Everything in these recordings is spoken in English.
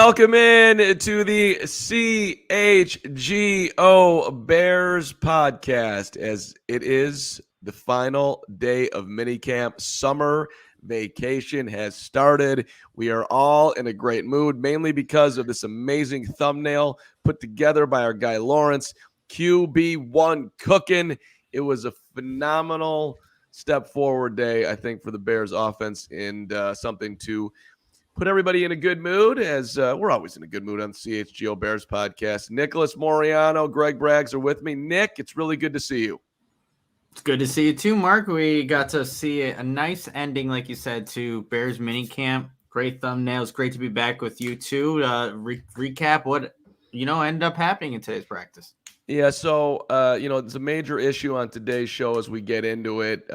Welcome in to the CHGO Bears podcast, as it is the final day of minicamp. Summer vacation has started. We are all in a great mood, mainly because of this amazing thumbnail put together by our guy Lawrence. QB1 cooking. It was a phenomenal step forward day, I think, for the Bears offense, and something to put everybody in a good mood, as we're always in a good mood on the CHGO Bears podcast. Nicholas Moreano, Greg Braggs are with me. Nick, it's really good to see you. It's good to see you too, Mark. We got to see a nice ending, like you said, to Bears minicamp. Great thumbnails. Great to be back with you too. Recap what ended up happening in today's practice. Yeah, so it's a major issue on today's show as we get into it.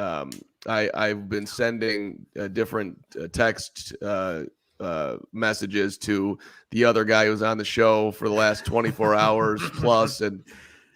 I've been sending different text messages to the other guy who's on the show for the last 24 hours plus, and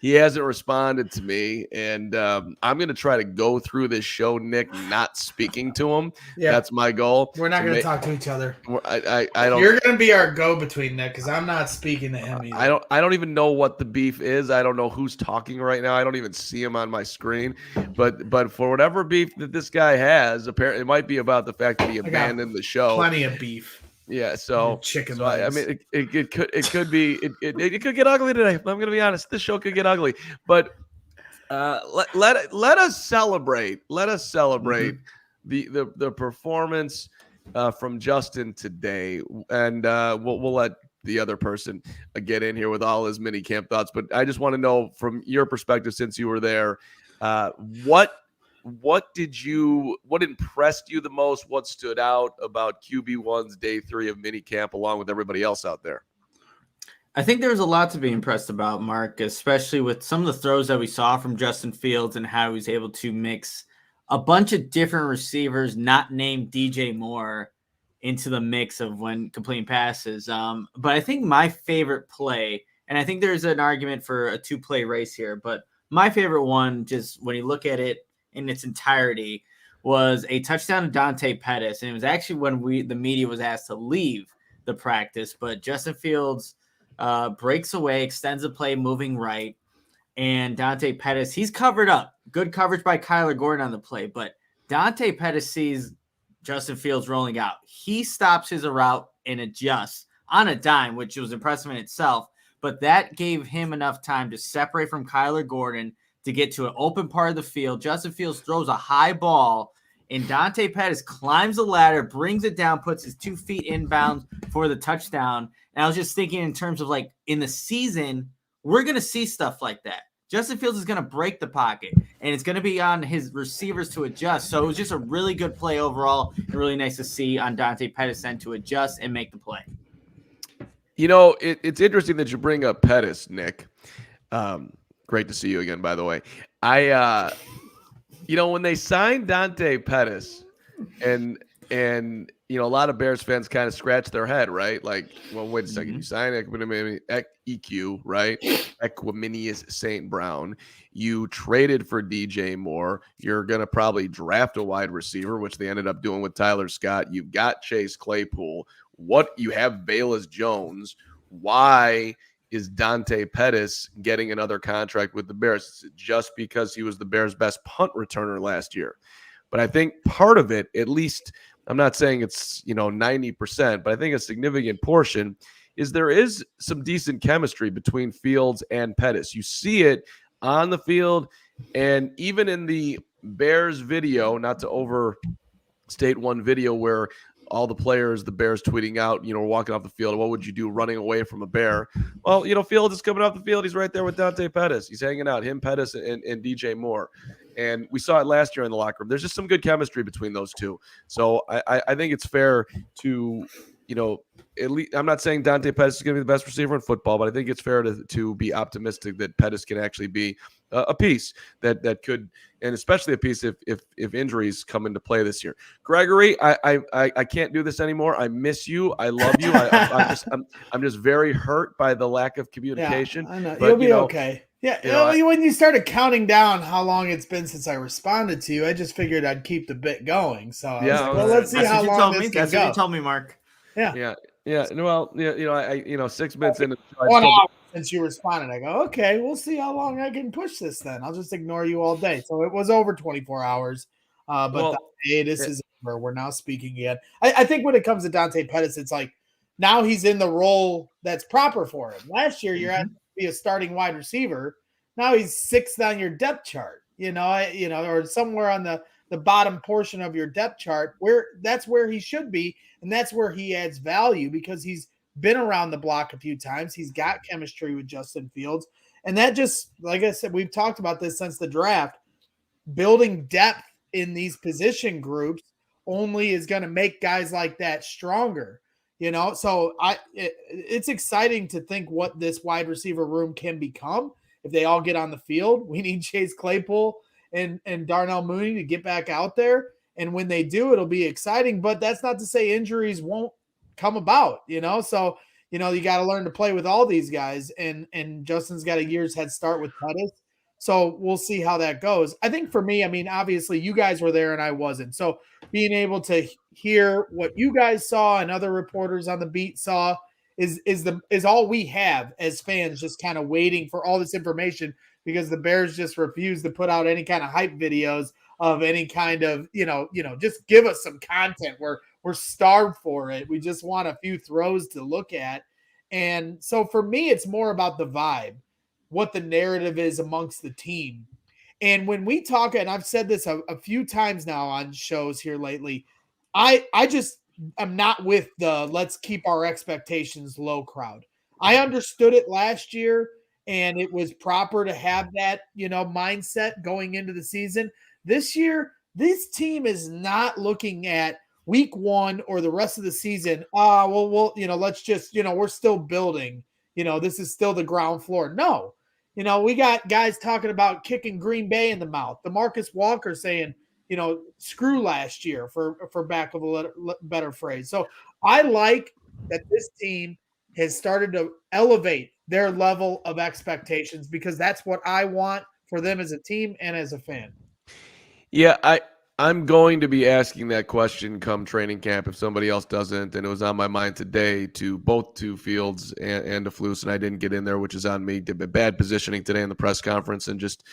he hasn't responded to me. And I'm going to try to go through this show, Nick, not speaking to him. Yeah. That's my goal. We're not going to talk to each other. I don't. You're going to be our go-between, Nick, because I'm not speaking to him either. I don't even know what the beef is. I don't know who's talking right now. I don't even see him on my screen. But for whatever beef that this guy has, apparently it might be about the fact that he abandoned the show. Plenty of beef. Yeah, so chicken. So I mean, it could be it could get ugly today. I'm going to be honest. This show could get ugly, but let us celebrate. Let us celebrate the performance from Justin today, and we'll let the other person get in here with all his mini camp thoughts. But I just want to know from your perspective, since you were there, what impressed you the most? What stood out about QB1's day 3 of minicamp along with everybody else out there? I think there was a lot to be impressed about, Mark, especially with some of the throws that we saw from Justin Fields and how he was able to mix a bunch of different receivers not named DJ Moore into the mix of when completing passes. But I think my favorite play, and I think there's an argument for a 2-play race here, but my favorite one, just when you look at it in its entirety, was a touchdown to Dante Pettis. And it was actually when the media was asked to leave the practice, but Justin Fields breaks away, extends the play, moving right. And Dante Pettis, he's covered up. Good coverage by Kyler Gordon on the play, but Dante Pettis sees Justin Fields rolling out. He stops his route and adjusts on a dime, which was impressive in itself, but that gave him enough time to separate from Kyler Gordon to get to an open part of the field. Justin Fields throws a high ball, and Dante Pettis climbs the ladder, brings it down, puts his 2 feet inbounds for the touchdown. And I was just thinking in terms of, like, in the season, we're going to see stuff like that. Justin Fields is going to break the pocket, and it's going to be on his receivers to adjust. So it was just a really good play overall, and really nice to see on Dante Pettis then to adjust and make the play. You know, it's interesting that you bring up Pettis, Nick. Great to see you again, by the way. When they signed Dante Pettis, and a lot of Bears fans kind of scratch their head, right? Like, well, wait a second, you signed EQ, right? Equiminius St. Brown. You traded for DJ Moore. You're going to probably draft a wide receiver, which they ended up doing with Tyler Scott. You've got Chase Claypool. You have Bayless Jones. Why is Dante Pettis getting another contract with the Bears? Just because he was the Bears' best punt returner last year. But I think part of it, at least, I'm not saying it's 90%, but I think a significant portion is there is some decent chemistry between Fields and Pettis. You see it on the field, and even in the Bears video, not to overstate one video where all the players, the Bears tweeting out, walking off the field, what would you do running away from a bear? Well, Fields is coming off the field. He's right there with Dante Pettis. He's hanging out, him, Pettis, and DJ Moore. And we saw it last year in the locker room. There's just some good chemistry between those two. So I think it's fair to, at least, I'm not saying Dante Pettis is going to be the best receiver in football, but I think it's fair to be optimistic that Pettis can actually be a piece that could, and especially a piece if injuries come into play this year. Gregory, I can't do this anymore. I miss you. I love you. I'm just very hurt by the lack of communication. Yeah, I know. But, You'll be okay. Yeah, when you started counting down how long it's been since I responded to you, I just figured I'd keep the bit going. So let's see how long this can go. That's what you told me, Mark. Yeah. Yeah, well, I 6 minutes into the show, 1 hour since you responded. I go, okay, we'll see how long I can push this then. I'll just ignore you all day. So it was over 24 hours. But this is over. We're now speaking again. I think when it comes to Dante Pettis, it's like now he's in the role that's proper for him. Last year, you're asked to be a starting wide receiver. Now he's 6th on your depth chart, or somewhere on the bottom portion of your depth chart, that's where he should be. And that's where he adds value because he's been around the block a few times. He's got chemistry with Justin Fields. And that just, like I said, we've talked about this since the draft. Building depth in these position groups only is going to make guys like that stronger. So it's exciting to think what this wide receiver room can become if they all get on the field. We need Chase Claypool and Darnell Mooney to get back out there. And when they do, it'll be exciting. But that's not to say injuries won't come about, So, you got to learn to play with all these guys. And Justin's got a year's head start with Pettis. So we'll see how that goes. I think for me, obviously you guys were there and I wasn't. So being able to hear what you guys saw and other reporters on the beat saw is all we have as fans, just kind of waiting for all this information because the Bears just refuse to put out any kind of hype videos of any kind of, just give us some content. We're starved for it. We just want a few throws to look at. And so for me, it's more about the vibe, what the narrative is amongst the team. And when we talk, and I've said this a few times now on shows here lately, I am not with the let's keep our expectations low crowd. I understood it last year, and it was proper to have that, mindset going into the season. This year, this team is not looking at week 1 or the rest of the season. Let's just, we're still building. This is still the ground floor. No. We got guys talking about kicking Green Bay in the mouth. DeMarcus Walker saying, screw last year for back of a better phrase. So I like that this team has started to elevate their level of expectations because that's what I want for them as a team and as a fan. Yeah, I'm going to be asking that question come training camp if somebody else doesn't, and it was on my mind today to both to Fields and to Flus, and I didn't get in there, which is on me. Did bad positioning today in the press conference, and just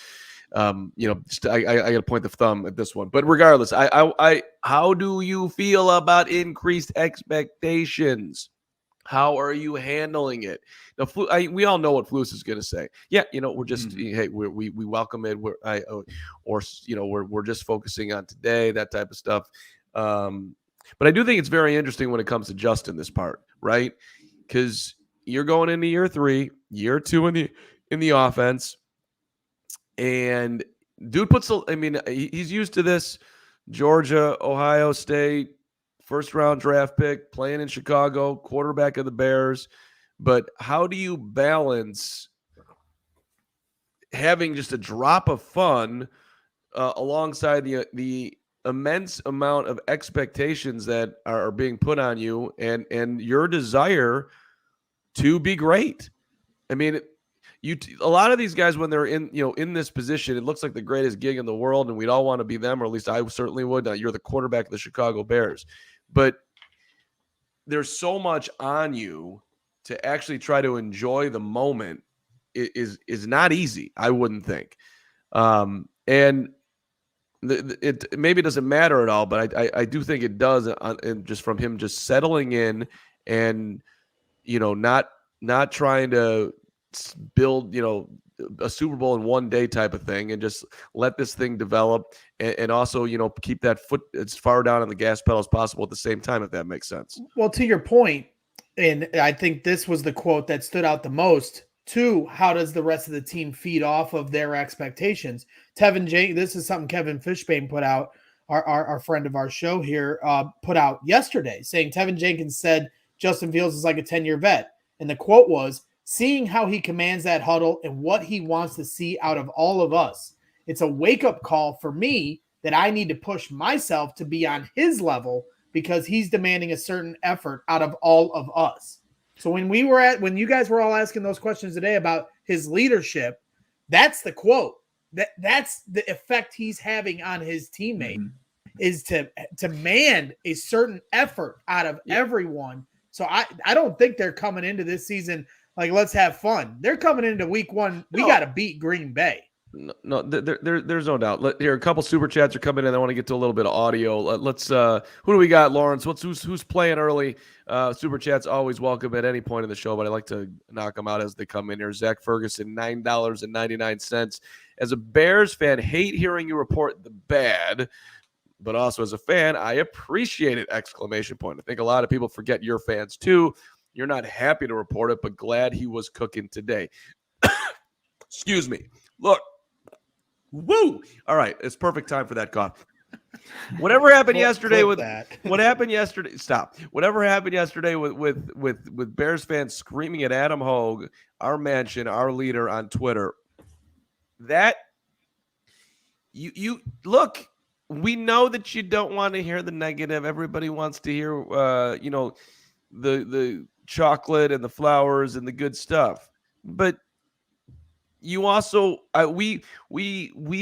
I got to point the thumb at this one. But regardless, how do you feel about increased expectations? How are you handling it? Now, we all know what Flus is going to say. Yeah, we're just hey, we welcome it. We're just focusing on today, that type of stuff. But I do think it's very interesting when it comes to Justin, this part, right? Because you're going into year 3, year 2 in the offense, and dude he's used to this. Georgia, Ohio State. First-round draft pick, playing in Chicago, quarterback of the Bears. But how do you balance having just a drop of fun alongside the immense amount of expectations that are being put on you and your desire to be great? A lot of these guys, when they're in this position, it looks like the greatest gig in the world, and we'd all want to be them, or at least I certainly would. You're the quarterback of the Chicago Bears. But there's so much on you to actually try to enjoy the moment is not easy, I wouldn't think. And it maybe doesn't matter at all, but I do think it does, and just from him just settling in and not trying to build a Super Bowl in one day type of thing, and just let this thing develop, and also keep that foot as far down on the gas pedal as possible at the same time, if that makes sense. Well, to your point, and I think this was the quote that stood out the most too. How does the rest of the team feed off of their expectations? This is something Kevin Fishbane put out, our friend of our show here, put out yesterday, saying Tevin Jenkins said Justin Fields is like a 10-year vet, and the quote was, "Seeing how he commands that huddle and what he wants to see out of all of us, it's a wake-up call for me that I need to push myself to be on his level because he's demanding a certain effort out of all of us." So when you guys were all asking those questions today about his leadership, that's the quote. That's the effect he's having on his teammate, is to demand a certain effort out of everyone So I don't think they're coming into this season like, let's have fun. They're coming into week one. We got to beat Green Bay. No, there's no doubt. Here, a couple super chats are coming in. I want to get to a little bit of audio. Let's who do we got, Lawrence? Who's playing early? Super chats always welcome at any point in the show, but I like to knock them out as they come in here. Zach Ferguson, $9.99. As a Bears fan, hate hearing you report the bad, but also as a fan, I appreciate it! Exclamation point. I think a lot of people forget you're fans too. You're not happy to report it, but glad he was cooking today. Excuse me. Look. Woo! All right, it's perfect time for that cough. Whatever happened yesterday with that. What happened yesterday? Stop. Whatever happened yesterday with Bears fans screaming at Adam Hogue, our mansion, our leader on Twitter. That you look. We know that you don't want to hear the negative. Everybody wants to hear, the chocolate and the flowers and the good stuff, but. You also, we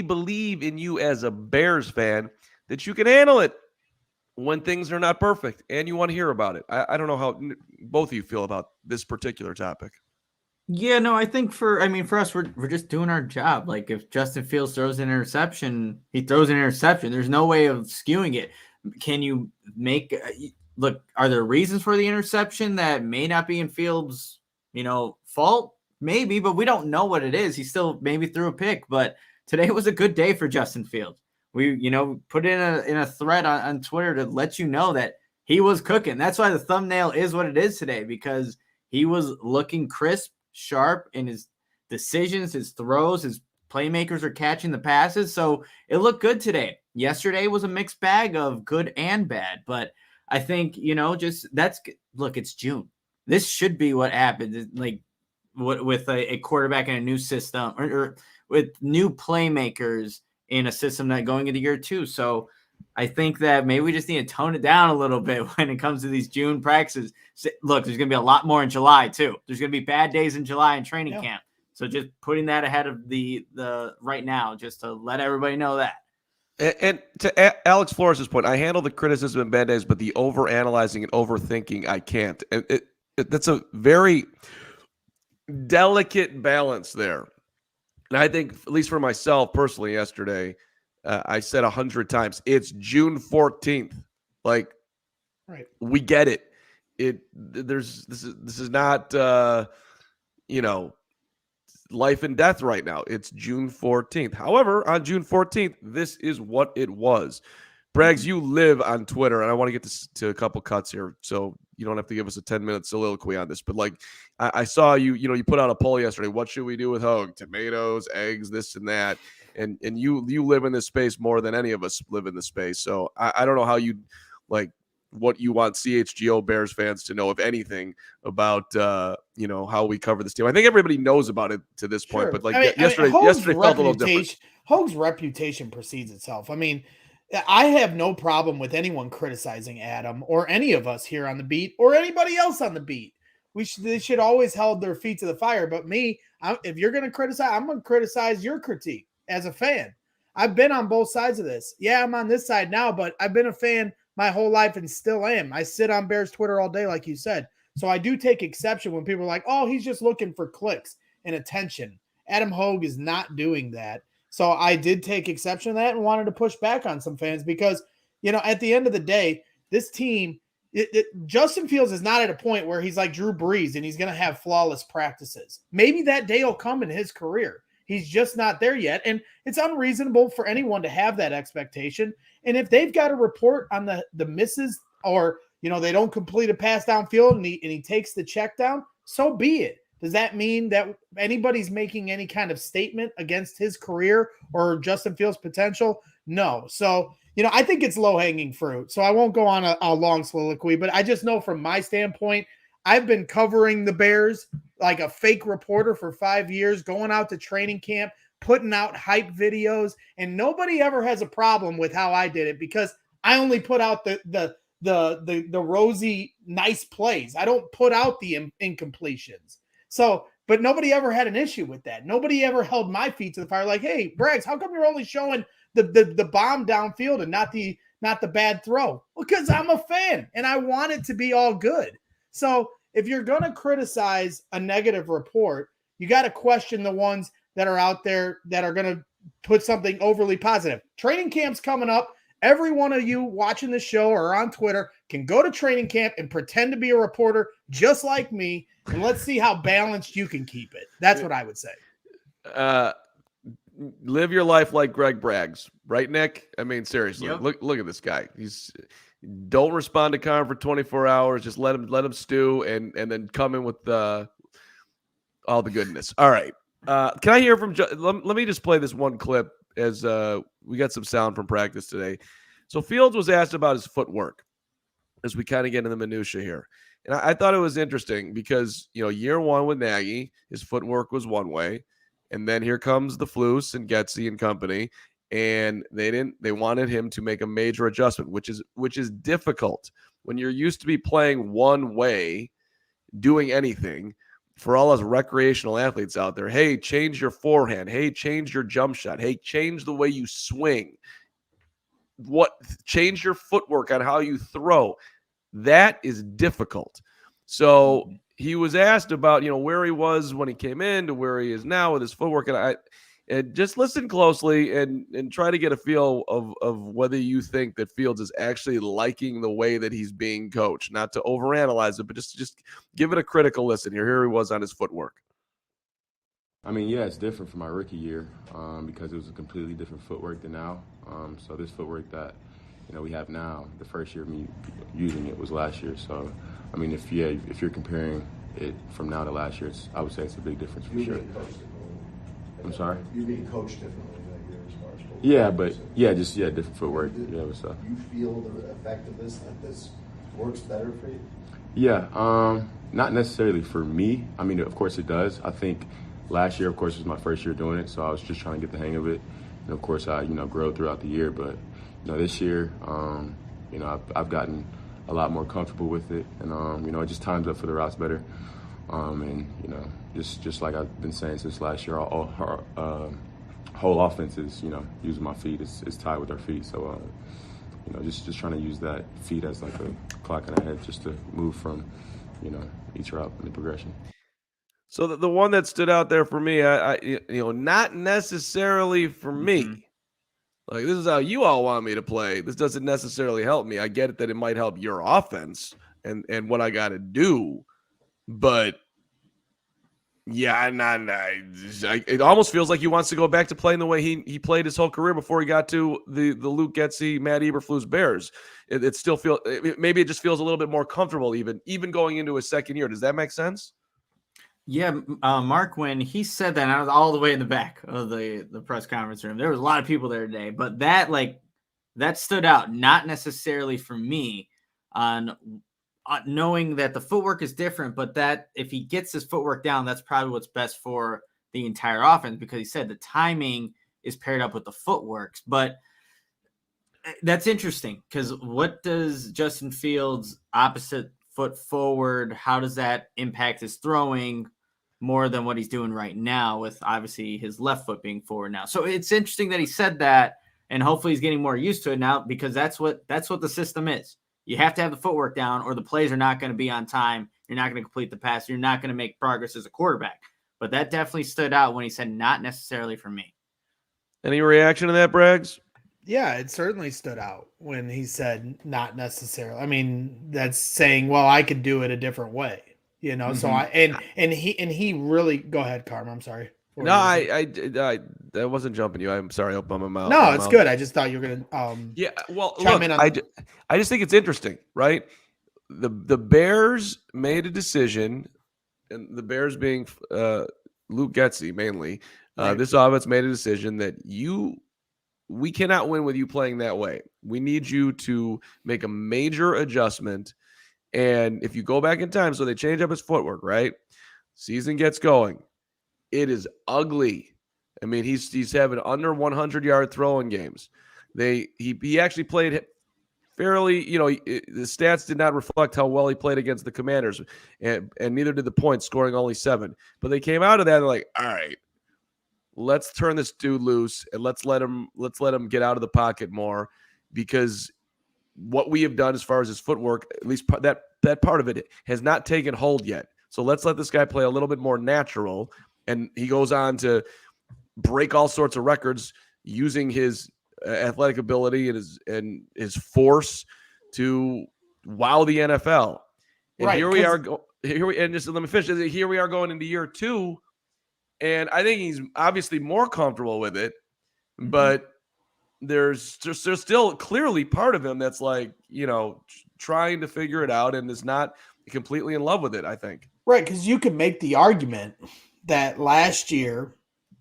believe in you as a Bears fan that you can handle it when things are not perfect, and you want to hear about it. I don't know how both of you feel about this particular topic. Yeah, no, I think for us, we're just doing our job. Like if Justin Fields throws an interception, he throws an interception. There's no way of skewing it. Can you make look? Are there reasons for the interception that may not be in Fields' fault? Maybe, but we don't know what it is. He still maybe threw a pick, but today was a good day for Justin Fields. We, put in a thread on Twitter to let you know that he was cooking. That's why the thumbnail is what it is today, because he was looking crisp, sharp in his decisions, his throws, his playmakers are catching the passes. So it looked good today. Yesterday was a mixed bag of good and bad, but I think, look, it's June. This should be what happened. Like, with a quarterback in a new system or with new playmakers in a system that going into year 2. So I think that maybe we just need to tone it down a little bit when it comes to these June practices. Look, there's going to be a lot more in July too. There's going to be bad days in July in training camp. So just putting that ahead of the right now, just to let everybody know that. And to Alex Flores' point, I handle the criticism and bad days, but the over-analyzing and overthinking, I can't. And that's a very delicate balance there. And I think, at least for myself personally, yesterday, I said 100 times, it's June 14th. Like, right. We get it. This is not, life and death right now. It's June 14th. However, on June 14th, this is what it was. Braggs, you live on Twitter, and I want to get to a couple cuts here, so you don't have to give us a 10-minute soliloquy on this. But like, I saw you put out a poll yesterday. What should we do with Hogue? Tomatoes, eggs, this and that. And you live in this space more than any of us live in this space. So I don't know how you like what you want CHGO Bears fans to know, if anything, about how we cover this team. I think everybody knows about it to this point, but like yesterday felt a little different. Hogue's reputation precedes itself. I mean, I have no problem with anyone criticizing Adam or any of us here on the beat or anybody else on the beat. They should always hold their feet to the fire. But me, if you're going to criticize, I'm going to criticize your critique as a fan. I've been on both sides of this. Yeah, I'm on this side now, but I've been a fan my whole life and still am. I sit on Bears Twitter all day, like you said. So I do take exception when people are like, oh, he's just looking for clicks and attention. Adam Hogue is not doing that. So I did take exception to that and wanted to push back on some fans because, at the end of the day, this team, Justin Fields is not at a point where he's like Drew Brees and he's going to have flawless practices. Maybe that day will come in his career. He's just not there yet. And it's unreasonable for anyone to have that expectation. And if they've got a report on the misses or, they don't complete a pass downfield and he takes the check down, so be it. Does that mean that anybody's making any kind of statement against his career or Justin Fields' potential? No. So, I think it's low-hanging fruit. So I won't go on a long soliloquy, but I just know from my standpoint, I've been covering the Bears like a fake reporter for 5 years, going out to training camp, putting out hype videos, and nobody ever has a problem with how I did it because I only put out the rosy, nice plays. I don't put out the incompletions. So, but nobody ever had an issue with that. Nobody ever held my feet to the fire like, hey, Braggs, how come you're only showing the bomb downfield and not the bad throw? Well, because I'm a fan and I want it to be all good. So if you're going to criticize a negative report, you got to question the ones that are out there that are going to put something overly positive. Training camp's coming up. Every one of you watching the show or on Twitter can go to training camp and pretend to be a reporter just like me, and let's see how balanced you can keep it. That's what I would say. Live your life like Greg Braggs, right, Nick? I mean, seriously, Yep. look at this guy. Don't respond to Carman for 24 hours. Just let him stew and then come in with all the goodness. All right. Can I hear from? Let me just play this one clip as we got some sound from practice today. So Fields was asked about his footwork as we kind of get into the minutia here, and I thought it was interesting because year one with Nagy, his footwork was one way, and then here comes the Flus and Getsy and company, and they wanted him to make a major adjustment, which is difficult when you're used to be playing one way, doing anything. For all us recreational athletes out there, hey, change your forehand. Hey, change your jump shot. Hey, change the way you swing. Change your footwork on how you throw. That is difficult. So he was asked about, where he was when he came in to where he is now with his footwork. And just listen closely and try to get a feel of whether you think that Fields is actually liking the way that he's being coached. Not to overanalyze it, but just give it a critical listen. Here he was on his footwork. I mean, yeah, it's different from my rookie year because it was a completely different footwork than now. So this footwork that we have now, the first year of me using it was last year. So, I mean, if you're comparing it from now to last year, I would say it's a big difference for sure. I'm sorry? You're being coached differently that year as far as footwork. Yeah, but different footwork. Yeah, what's up? Do you feel the effectiveness that this works better for you? Yeah, not necessarily for me. I mean, of course it does. I think last year, of course, was my first year doing it, so I was just trying to get the hang of it. And of course, I grow throughout the year. But this year, I've gotten a lot more comfortable with it, and it just times up for the routes better. And just like I've been saying since last year, our whole offense is using my feet. It's tied with our feet. So just trying to use that feet as like a clock in our head, just to move from each route in the progression. So the one that stood out there for me, I not necessarily for me. Like, this is how you all want me to play. This doesn't necessarily help me. I get it that it might help your offense and what I got to do. But yeah, it almost feels like he wants to go back to playing the way he played his whole career before he got to the Luke Getsy, Matt Eberflus Bears. It still feels, maybe it just feels a little bit more comfortable even going into his second year. Does that make sense? Yeah, Mark, when he said that, and I was all the way in the back of the press conference room. There was a lot of people there today, but that stood out, not necessarily for me on knowing that the footwork is different, but that if he gets his footwork down, that's probably what's best for the entire offense, because he said the timing is paired up with the footworks. But that's interesting, because what does Justin Fields' opposite foot forward, how does that impact his throwing more than what he's doing right now, with obviously his left foot being forward now? So it's interesting that he said that, and hopefully he's getting more used to it now, because that's what the system is. You have to have the footwork down, or the plays are not going to be on time. You're not going to complete the pass. You're not going to make progress as a quarterback. But that definitely stood out when he said not necessarily for me. Any reaction to that, Braggs? Yeah, it certainly stood out when he said not necessarily. I mean, that's saying, well, I could do it a different way, So he really, go ahead, Carmen. I'm sorry. No, I wasn't jumping you. I'm sorry. I'm a mouth. No, it's good. I just thought you were gonna. Yeah. Well, chime look, in on I just think it's interesting, right? The Bears made a decision, and the Bears being Luke Getsy mainly. Right. This offense made a decision that we cannot win with you playing that way. We need you to make a major adjustment. And if you go back in time, so they change up his footwork, right? Season gets going. It is ugly. I mean, he's having under 100-yard throwing games. He actually played fairly, the stats did not reflect how well he played against the Commanders, and neither did the points, scoring only 7. But they came out of that and they're like, all right, let's turn this dude loose and let's let him get out of the pocket more, because what we have done as far as his footwork, at least that that part of it has not taken hold yet. So let's let this guy play a little bit more natural. And he goes on to break all sorts of records using his athletic ability and his force to wow the NFL. And Right, here we are. And just let me finish. Here we are going into year 2, and I think he's obviously more comfortable with it. But there's still clearly part of him that's like, trying to figure it out and is not completely in love with it, I think. Right, because you can make the argument that last year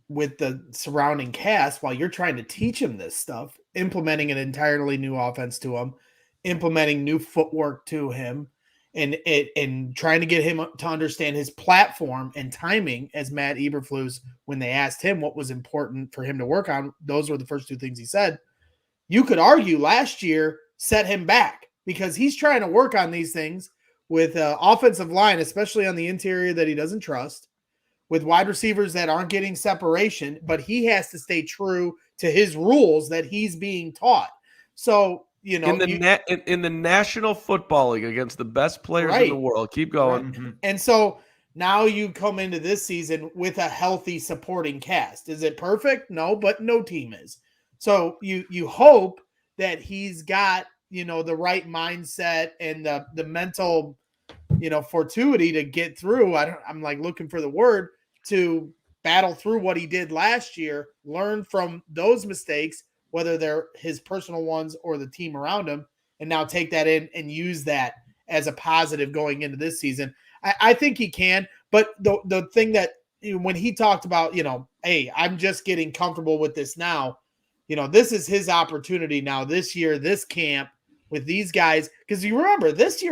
with the surrounding cast, while you're trying to teach him this stuff, implementing an entirely new offense to him, implementing new footwork to him, and trying to get him to understand his platform and timing, as Matt Eberflus, when they asked him what was important for him to work on, those were the first 2 things he said. You could argue last year set him back because he's trying to work on these things with offensive line, especially on the interior that he doesn't trust, with wide receivers that aren't getting separation, but he has to stay true to his rules that he's being taught. So, in the National Football League against the best players in the world. Keep going. Right. And so now you come into this season with a healthy supporting cast. Is it perfect? No, but no team is. So you hope that he's got, the right mindset and the mental, fortuity to get through. I'm like looking for the word to battle through what he did last year, learn from those mistakes, whether they're his personal ones or the team around him, and now take that in and use that as a positive going into this season. I think he can, but the thing that when he talked about, hey, I'm just getting comfortable with this now, this is his opportunity now this year, this camp with these guys. Because you remember last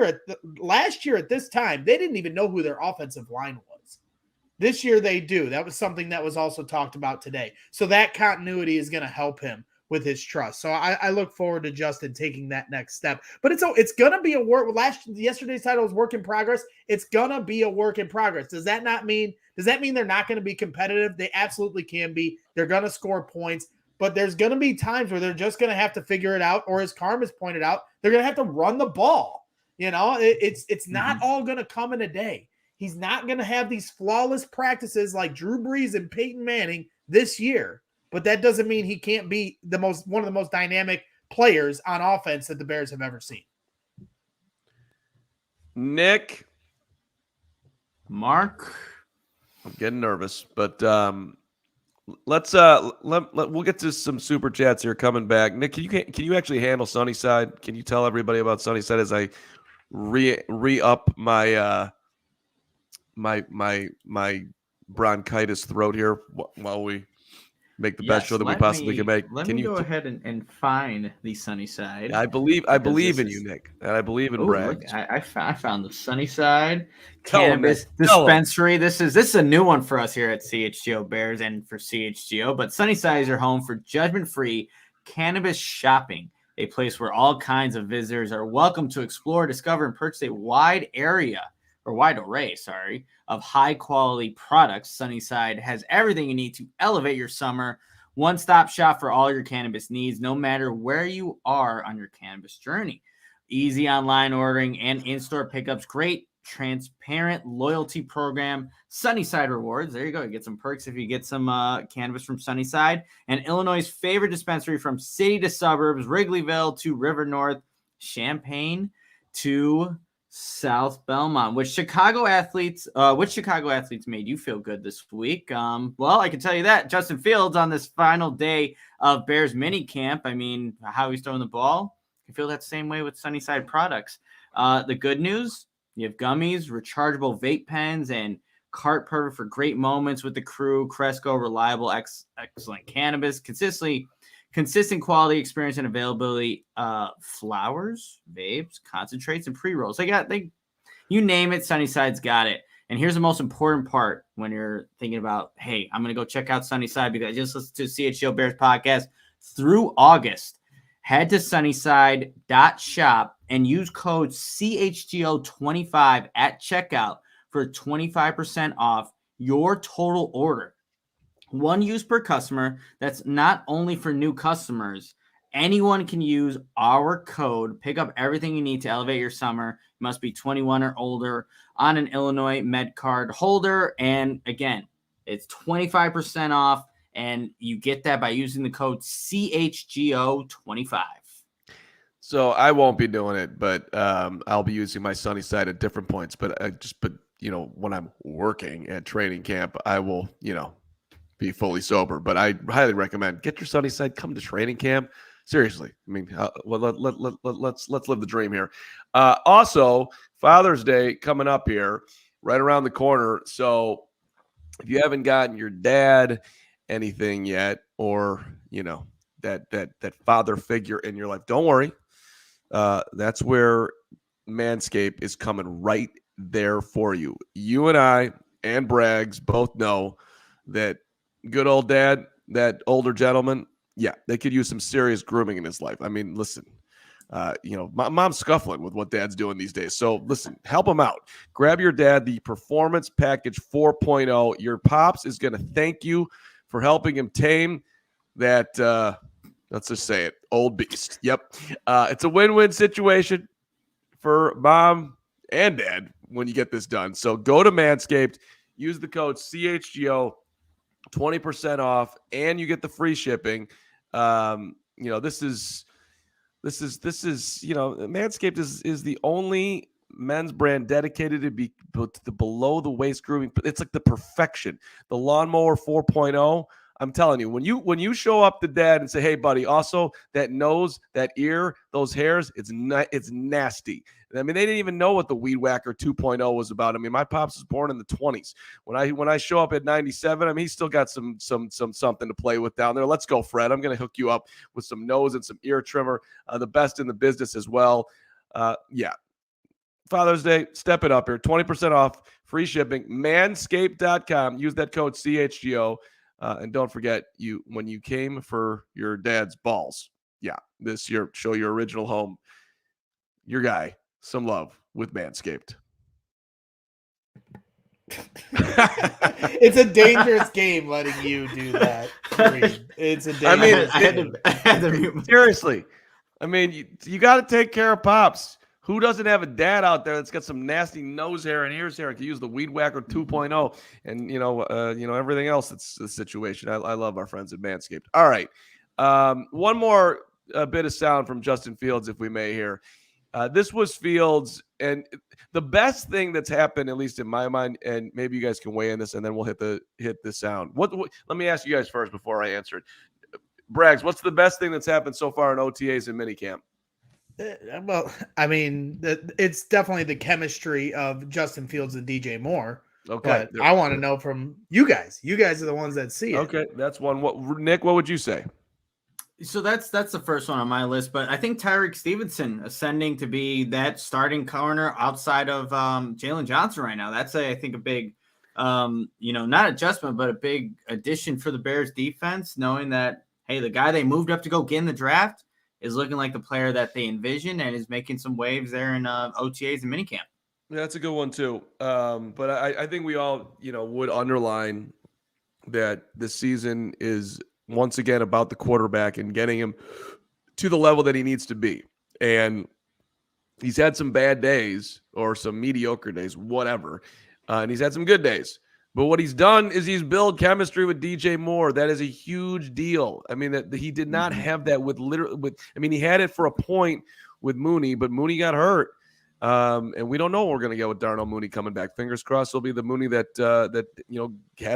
year at this time, they didn't even know who their offensive line was. This year they do. That was something that was also talked about today. So that continuity is going to help him with his trust. So I look forward to Justin taking that next step. But it's going to be a work. Yesterday's title was work in progress. It's going to be a work in progress. Does that mean they're not going to be competitive? They absolutely can be. They're going to score points. But there's going to be times where they're just going to have to figure it out. Or as Carman's pointed out, they're going to have to run the ball. It's not all going to come in a day. He's not going to have these flawless practices like Drew Brees and Peyton Manning this year. But that doesn't mean he can't be one of the most dynamic players on offense that the Bears have ever seen. Nick. Mark. I'm getting nervous, but we'll get to some super chats here coming back. Nick, can you actually handle Sunnyside? Can you tell everybody about Sunnyside as I re-up my my bronchitis throat here while we make the best show that we possibly can make. Let me go ahead and find the Sunnyside. I believe in you, Nick, and I believe in Brad. I found the Sunnyside Cannabis Dispensary. This is a new one for us here at CHGO Bears and for CHGO. But Sunnyside is your home for judgment-free cannabis shopping, a place where all kinds of visitors are welcome to explore, discover, and purchase a wide array of high-quality products. Sunnyside has everything you need to elevate your summer. One-stop shop for all your cannabis needs, no matter where you are on your cannabis journey. Easy online ordering and in-store pickups. Great, transparent loyalty program. Sunnyside Rewards. There you go. You get some perks if you get some cannabis from Sunnyside. And Illinois' favorite dispensary from city to suburbs, Wrigleyville to River North, Champaign to South Belmont. Which Chicago athletes made you feel good this week? Well, I can tell you that Justin Fields on this final day of Bears minicamp. I mean, how he's throwing the ball, you feel that same way with Sunnyside products. The good news, you have gummies, rechargeable vape pens, and cart perfect for great moments with the crew. Cresco, reliable, excellent cannabis, consistent quality, experience, and availability. Flowers, vapes, concentrates, and pre-rolls. You name it, Sunnyside's got it. And here's the most important part when you're thinking about, hey, I'm going to go check out Sunnyside because I just listened to CHGO Bears podcast through August. Head to sunnyside.shop and use code CHGO25 at checkout for 25% off your total order. One use per customer. That's not only for new customers. Anyone can use our code, pick up everything you need to elevate your summer. You must be 21 or older, on an Illinois Med card holder. And again, it's 25% off, and you get that by using the code CHGO25. So I won't be doing it, but I'll be using my sunny side at different points. But when I'm working at training camp, I will, be fully sober. But I highly recommend get your sunny side. Come to training camp. Seriously, I mean, let's live the dream here. Also, Father's Day coming up here, right around the corner. So if you haven't gotten your dad anything yet, or that father figure in your life, don't worry. That's where Manscaped is coming right there for you. You and I and Braggs both know that good old dad, that older gentleman, yeah, they could use some serious grooming in his life. I mean, listen, my mom's scuffling with what dad's doing these days. So listen, help him out. Grab your dad the Performance Package 4.0. Your pops is going to thank you for helping him tame that, let's just say it, old beast. Yep. It's a win-win situation for mom and dad when you get this done. So go to Manscaped, use the code CHGO, 20% off, and you get the free shipping. This is Manscaped is the only men's brand dedicated to the below the waist grooming. It's like the perfection. The Lawnmower 4.0. I'm telling you, when you show up to dad and say, "Hey, buddy," also that nose, that ear, those hairs, it's nasty. I mean, they didn't even know what the Weed Whacker 2.0 was about. I mean, my pops was born in the 20s. When I show up at 97, I mean, he's still got some something to play with down there. Let's go, Fred. I'm going to hook you up with some nose and some ear trimmer, the best in the business as well. Yeah. Father's Day, step it up here. 20% off, free shipping, manscaped.com. Use that code CHGO. And don't forget, when you came for your dad's balls, this year, show your original home, your guy, some love with Manscaped. It's a dangerous game letting you do that. It's a dangerous game. I had to mute Seriously. I mean, you got to take care of pops. Who doesn't have a dad out there that's got some nasty nose hair and ears hair and can use the Weed Whacker 2.0 and everything else that's the situation. I love our friends at Manscaped. All right, one more bit of sound from Justin Fields, if we may here. This was Fields, and the best thing that's happened, at least in my mind, and maybe you guys can weigh in this, and then we'll hit the sound. What? Let me ask you guys first before I answer it. Braggs, what's the best thing that's happened so far in OTAs and minicamp? Well, I mean, it's definitely the chemistry of Justin Fields and DJ Moore. Okay, but I want to know from you guys. You guys are the ones that see it. Okay, that's one. Nick, what would you say? So that's the first one on my list, but I think Tyreek Stevenson ascending to be that starting corner outside of Jalen Johnson right now. That's I think a big, not adjustment, but a big addition for the Bears defense, knowing that, hey, the guy they moved up to go get in the draft is looking like the player that they envision and is making some waves there in OTAs and minicamp. Yeah, that's a good one too. But I think we all, would underline that this season is once again about the quarterback and getting him to the level that he needs to be. And he's had some bad days or some mediocre days, whatever. And he's had some good days. But what he's done is he's built chemistry with DJ Moore. That is a huge deal. I mean, that he did not have that he had it for a point with Mooney, but Mooney got hurt. And we don't know what we're going to get with Darnell Mooney coming back. Fingers crossed, he'll be the Mooney that had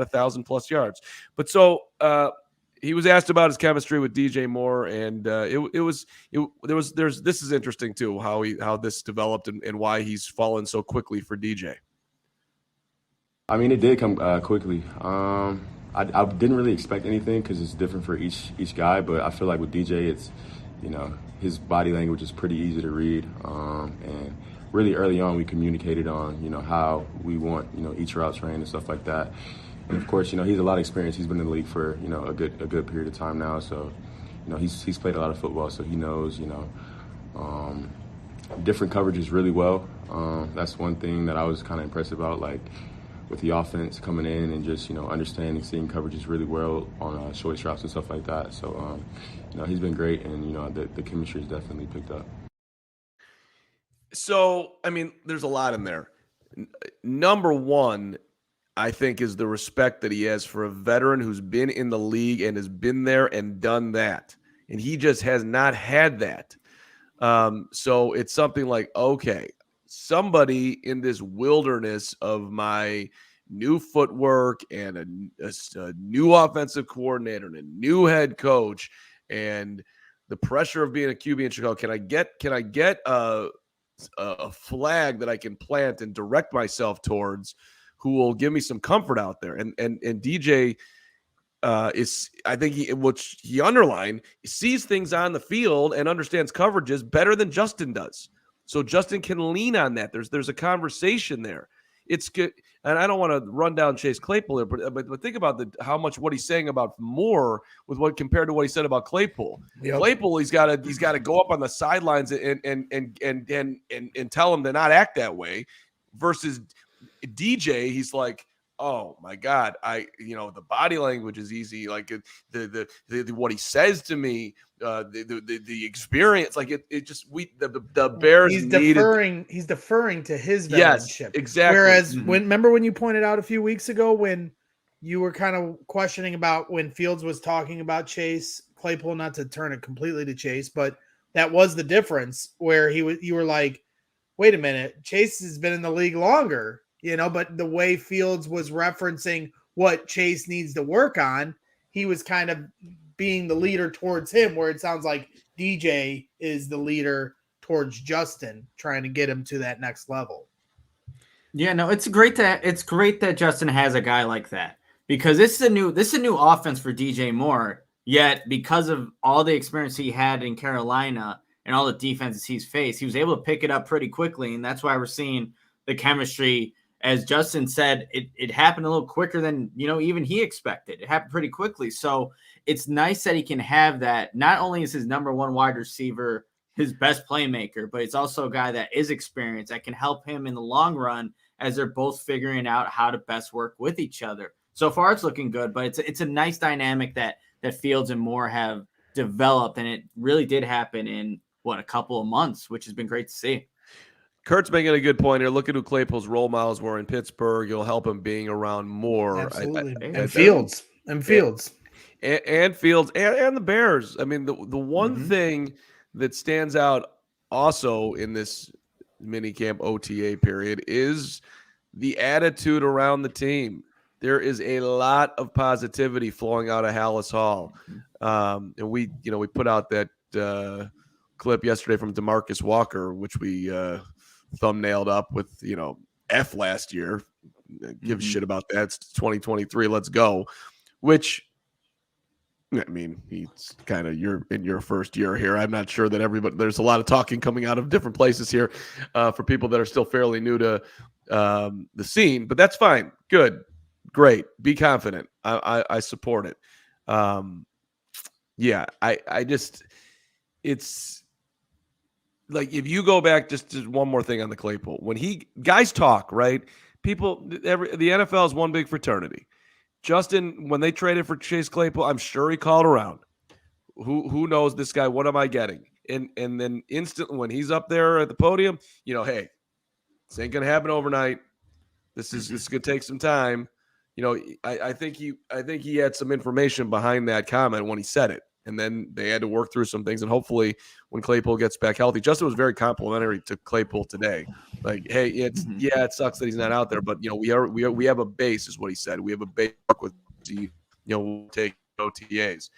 1,000+ yards. But so he was asked about his chemistry with DJ Moore, and this is interesting too, how this developed and why he's fallen so quickly for DJ. I mean, it did come quickly. I didn't really expect anything because it's different for each guy, but I feel like with DJ, it's, his body language is pretty easy to read. And really early on, we communicated on, how we want, each route trained and stuff like that. And of course, he has a lot of experience. He's been in the league for, a good period of time now. So, he's played a lot of football, so he knows, different coverages really well. That's one thing that I was kind of impressed about. Like, with the offense coming in and just, understanding, seeing coverages really well on short routes and stuff like that. So, he's been great, and, the chemistry has definitely picked up. So, I mean, there's a lot in there. Number one, I think, is the respect that he has for a veteran who's been in the league and has been there and done that. And he just has not had that. So it's something like, okay, somebody in this wilderness of my new footwork and a new offensive coordinator and a new head coach and the pressure of being a QB in Chicago, can I get a flag that I can plant and direct myself towards who will give me some comfort out there? And DJ is, I think which he underlined, sees things on the field and understands coverages better than Justin does. So Justin can lean on that. There's a conversation there. It's good. And I don't want to run down Chase Claypool here, but think about how much what he's saying about Moore with what compared to what he said about Claypool. Yep. Claypool, he's got to go up on the sidelines and tell him to not act that way. Versus DJ, he's like, oh my God, the body language is easy. Like the what he says to me, the experience, like the Bears. He's deferring to his veteranship. Yes, exactly. Whereas remember when you pointed out a few weeks ago when you were kind of questioning about when Fields was talking about Chase Claypool, not to turn it completely to Chase, but that was the difference where you were like, wait a minute, Chase has been in the league longer. But the way Fields was referencing what Chase needs to work on, he was kind of being the leader towards him, where it sounds like DJ is the leader towards Justin, trying to get him to that next level. Yeah, no, it's great that Justin has a guy like that, because this is a new offense for DJ Moore. Yet because of all the experience he had in Carolina and all the defenses he's faced, he was able to pick it up pretty quickly, and that's why we're seeing the chemistry. As Justin said, it happened a little quicker than, even he expected. It happened pretty quickly. So it's nice that he can have that. Not only is his number one wide receiver his best playmaker, but it's also a guy that is experienced that can help him in the long run as they're both figuring out how to best work with each other. So far, it's looking good, but it's a nice dynamic that Fields and Moore have developed, and it really did happen in, a couple of months, which has been great to see. Kurt's making a good point here. Look at who Claypool's role models were in Pittsburgh. It'll help him being around more. Absolutely. And Fields. And Fields. And Fields and the Bears. I mean, the one thing that stands out also in this minicamp OTA period is the attitude around the team. There is a lot of positivity flowing out of Halas Hall. And we put out that clip yesterday from DeMarcus Walker, which we thumbnailed up with, F last year. Give a shit about that. It's 2023. Let's go. Which, I mean, he's kind of you're in your first year here. I'm not sure that everybody. There's a lot of talking coming out of different places here for people that are still fairly new to the scene. But that's fine. Good, great. Be confident. I support it. It's. Like, if you go back, just one more thing on the Claypool. When guys talk, right? The NFL is one big fraternity. Justin, when they traded for Chase Claypool, I'm sure he called around. Who knows this guy? What am I getting? And then instantly when he's up there at the podium, hey, this ain't gonna happen overnight. This is gonna take some time. I think he had some information behind that comment when he said it. And then they had to work through some things. And hopefully when Claypool gets back healthy, Justin was very complimentary to Claypool today. Like, hey, it sucks that he's not out there, but we have a base, is what he said. We have a base to work with, we'll take OTAs.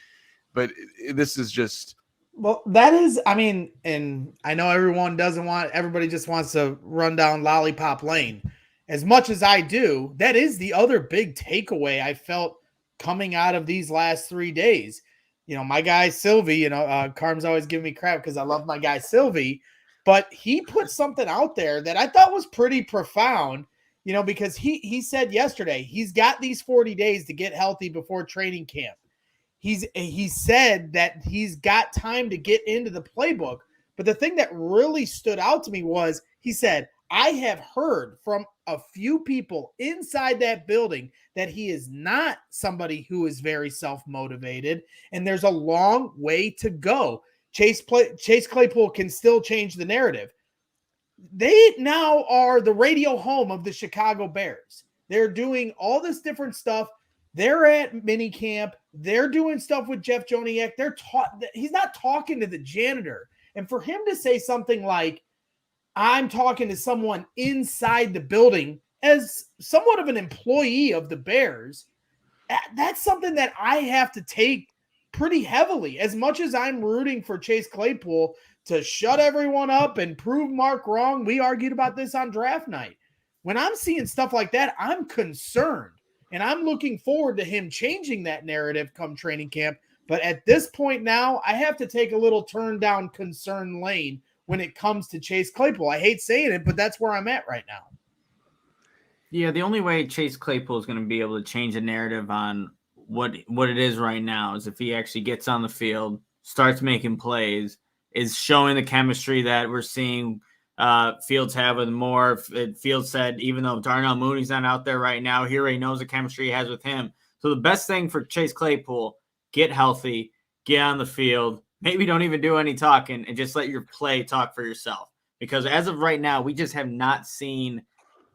But this is just. Well, that is, I mean, and I know everybody just wants to run down Lollipop Lane. As much as I do, that is the other big takeaway I felt coming out of these last 3 days. My guy Sylvie, Carm's always giving me crap because I love my guy Sylvie, but he put something out there that I thought was pretty profound, because he said yesterday he's got these 40 days to get healthy before training camp. He said that he's got time to get into the playbook, but the thing that really stood out to me was he said, I have heard from a few people inside that building that he is not somebody who is very self-motivated, and there's a long way to go. Chase Claypool can still change the narrative. They now are the radio home of the Chicago Bears. They're doing all this different stuff. They're at minicamp. They're doing stuff with Jeff Joniak. He's not talking to the janitor. And for him to say something like, I'm talking to someone inside the building as somewhat of an employee of the Bears, that's something that I have to take pretty heavily. As much as I'm rooting for Chase Claypool to shut everyone up and prove Mark wrong, we argued about this on draft night. When I'm seeing stuff like that, I'm concerned. And I'm looking forward to him changing that narrative come training camp. But at this point now, I have to take a little turn down concern lane when it comes to Chase Claypool. I hate saying it, but that's where I'm at right now. Yeah, the only way Chase Claypool is going to be able to change the narrative on what it is right now is if he actually gets on the field, starts making plays, is showing the chemistry that we're seeing Fields have with Moore. Fields said, even though Darnell Mooney's not out there right now, he already knows the chemistry he has with him. So the best thing for Chase Claypool, get healthy, get on the field, maybe don't even do any talking and just let your play talk for yourself. Because as of right now, we haven't seen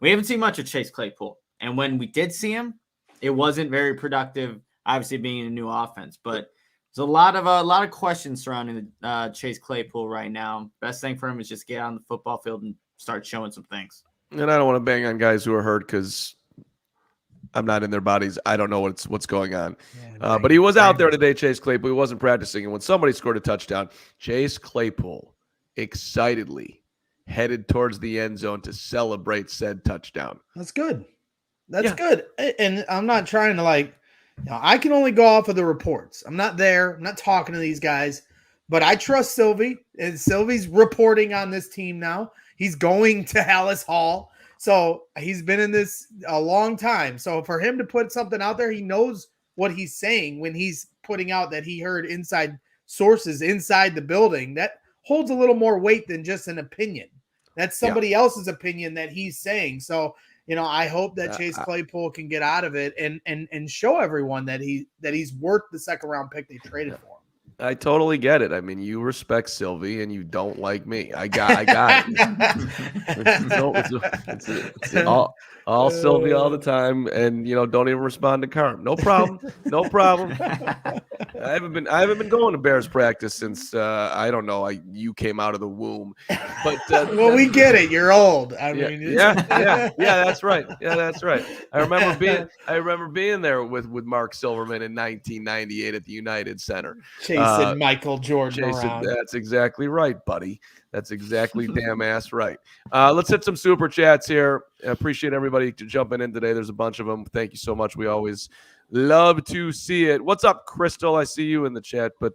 much of Chase Claypool. And when we did see him, it wasn't very productive, obviously being a new offense. But there's a lot of questions surrounding Chase Claypool right now. Best thing for him is just get on the football field and start showing some things. And I don't want to bang on guys who are hurt because I'm not in their bodies. I don't know what's going on. Yeah, but he was out there today, Chase Claypool. He wasn't practicing. And when somebody scored a touchdown, Chase Claypool excitedly headed towards the end zone to celebrate said touchdown. That's good. That's good. And I'm not trying to I can only go off of the reports. I'm not there. I'm not talking to these guys, but I trust Sylvie, and Sylvie's reporting on this team now. He's going to Halas Hall. So he's been in this a long time. So for him to put something out there, he knows what he's saying when he's putting out that he heard inside sources inside the building. That holds a little more weight than just an opinion. That's somebody else's opinion that he's saying. So, I hope that Chase Claypool can get out of it and show everyone that he's worth the second round pick they traded for him. I totally get it. I mean, you respect Sylvie and you don't like me. I got it. It's all Sylvie all the time, and don't even respond to Carm. No problem. No problem. I haven't been going to Bears practice since I don't know. You came out of the womb, but well, we get it. You're old. I mean, yeah. That's right. Yeah, that's right. I remember being there with Mark Silverman in 1998 at the United Center. Chasing Michael Jordan around. That's exactly right, buddy. That's exactly damn ass right. Let's hit some super chats here. I appreciate everybody jumping in today. There's a bunch of them. Thank you so much. We always love to see it. What's up, Crystal? I see you in the chat, but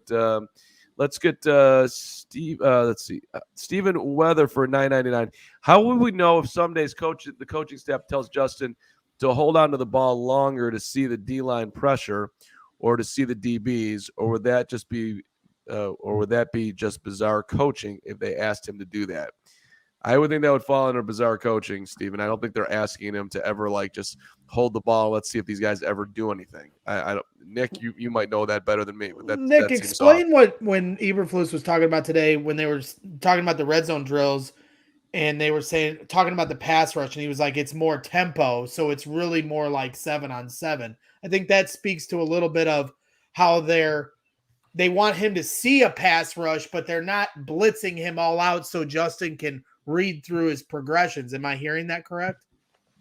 let's get Steve. Let's see, Stephen Weather for $9.99. How would we know if some days the coaching staff tells Justin to hold on to the ball longer to see the D-line pressure, or to see the DBs, or would that be just bizarre coaching if they asked him to do that? I would think that would fall under bizarre coaching, Steven. I don't think they're asking him to ever just hold the ball. Let's see if these guys ever do anything. I don't. Nick, you might know that better than me. But Nick, explain when Eberflus was talking about today when they were talking about the red zone drills, and they were talking about the pass rush, and he was like, it's more tempo, so it's really more like 7-on-7. I think that speaks to a little bit of how they want him to see a pass rush, but they're not blitzing him all out so Justin can read through his progressions. Am I hearing that correct?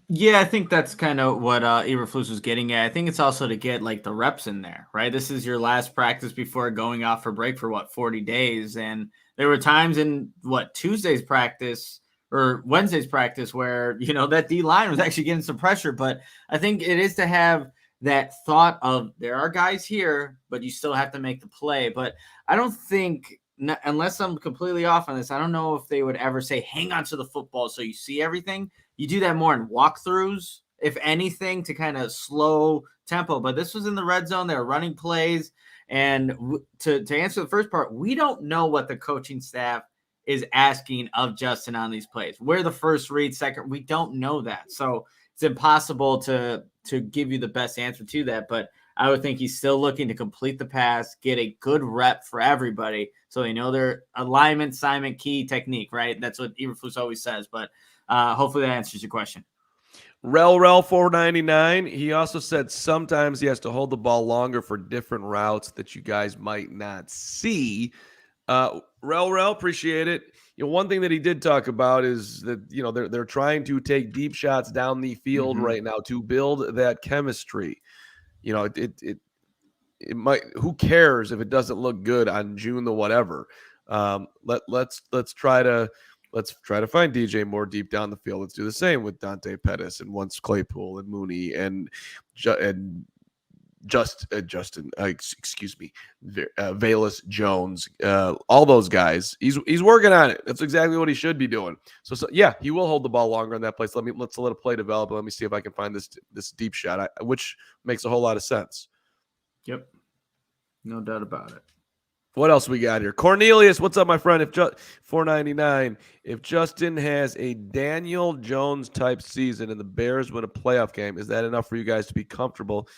Yeah, I think that's kind of what Eberflus was getting at. I think it's also to get the reps in there, right? This is your last practice before going off for break for 40 days. And there were times in Tuesday's practice or Wednesday's practice where, that D line was actually getting some pressure. But I think it is to have that thought of there are guys here, but you still have to make the play. But I don't think, unless I'm completely off on this, I don't know if they would ever say, hang on to the football so you see everything. You do that more in walkthroughs, if anything, to kind of slow tempo. But this was in the red zone. They were running plays. And to answer the first part, we don't know what the coaching staff is asking of Justin on these plays. Where the first read, second, we don't know that. So it's impossible to give you the best answer to that. But I would think he's still looking to complete the pass, get a good rep for everybody so they know their alignment, assignment, key, technique, right? That's what Eberflus always says. But hopefully that answers your question. Rel 499. He also said sometimes he has to hold the ball longer for different routes that you guys might not see. Rel, appreciate it. One thing that he did talk about is that they're trying to take deep shots down the field right now to build that chemistry. It might. Who cares if it doesn't look good on June the whatever? Let's try to find DJ Moore deep down the field. Let's do the same with Dante Pettis and once Claypool and Mooney and Justin, excuse me, Valus Jones, all those guys. He's working on it. That's exactly what he should be doing. So yeah, he will hold the ball longer in that place. Let's let a play develop. Let me see if I can find this deep shot, which makes a whole lot of sense. Yep, no doubt about it. What else we got here? Cornelius, what's up, my friend? If 499, if Justin has a Daniel Jones type season and the Bears win a playoff game, is that enough for you guys to be comfortable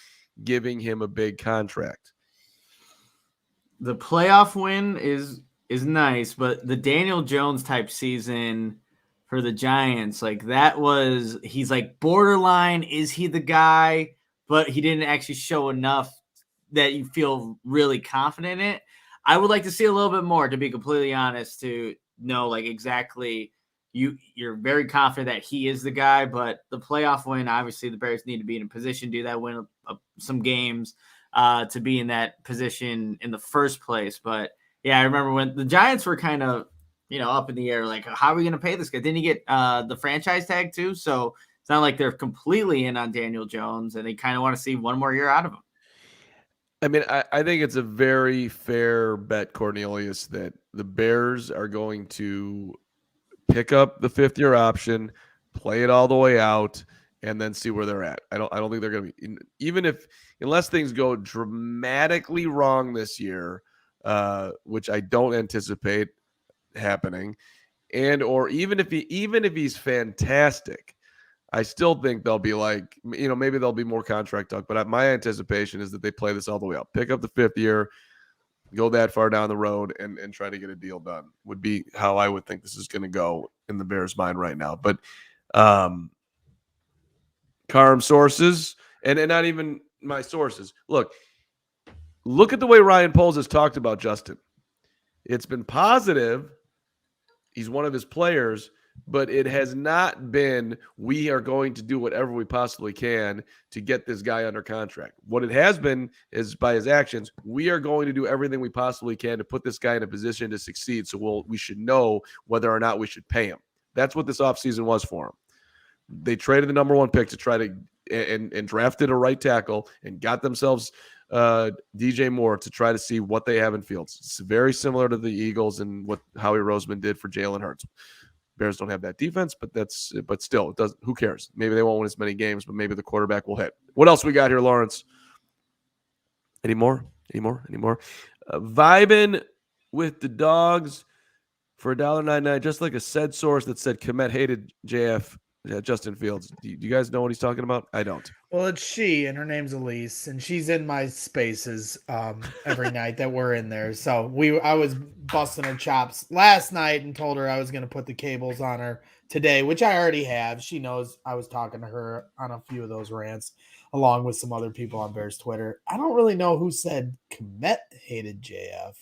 giving him a big contract? The playoff win is nice, but the Daniel Jones type season for the Giants, he's like borderline. Is he the guy? But he didn't actually show enough that you feel really confident in it. I would like to see a little bit more, to be completely honest, to know exactly you're very confident that he is the guy. But the playoff win, obviously the Bears need to be in a position to do that, win some games to be in that position in the first place. But yeah, I remember when the Giants were kind of, up in the air, how are we going to pay this guy? Didn't he get the franchise tag too? So it's not like they're completely in on Daniel Jones and they kind of want to see one more year out of him. I mean, I think it's a very fair bet, Cornelius, that the Bears are going to pick up the fifth-year option, play it all the way out, and then see where they're at. I don't think they're going to be, unless things go dramatically wrong this year, which I don't anticipate happening, or even if he's fantastic, I still think they'll be maybe there'll be more contract talk, but my anticipation is that they play this all the way out, pick up the fifth year, go that far down the road, and try to get a deal done would be how I would think this is going to go in the Bears' mind right now. But Carm sources, and not even my sources, look at the way Ryan Poles has talked about Justin. It's been positive. He's one of his players, but it has not been, we are going to do whatever we possibly can to get this guy under contract. What it has been is, by his actions, we are going to do everything we possibly can to put this guy in a position to succeed. So we should know whether or not we should pay him. That's what this offseason was for him. They traded the number one pick to try to and drafted a right tackle and got themselves DJ Moore to try to see what they have in Fields. It's very similar to the Eagles and what Howie Roseman did for Jalen Hurts. Bears don't have that defense, but still, it doesn't. Who cares? Maybe they won't win as many games, but maybe the quarterback will hit. What else we got here, Lawrence? Any more? Vibing with the dogs for $1.99, just like a said source that said Komet hated Justin Fields. Do you guys know what he's talking about? I don't. Well, it's she, and her name's Elise, and she's in my spaces every night that we're in there. So I was busting her chops last night and told her I was going to put the cables on her today, which I already have. She knows I was talking to her on a few of those rants, along with some other people on Bears Twitter. I don't really know who said Komet hated JF.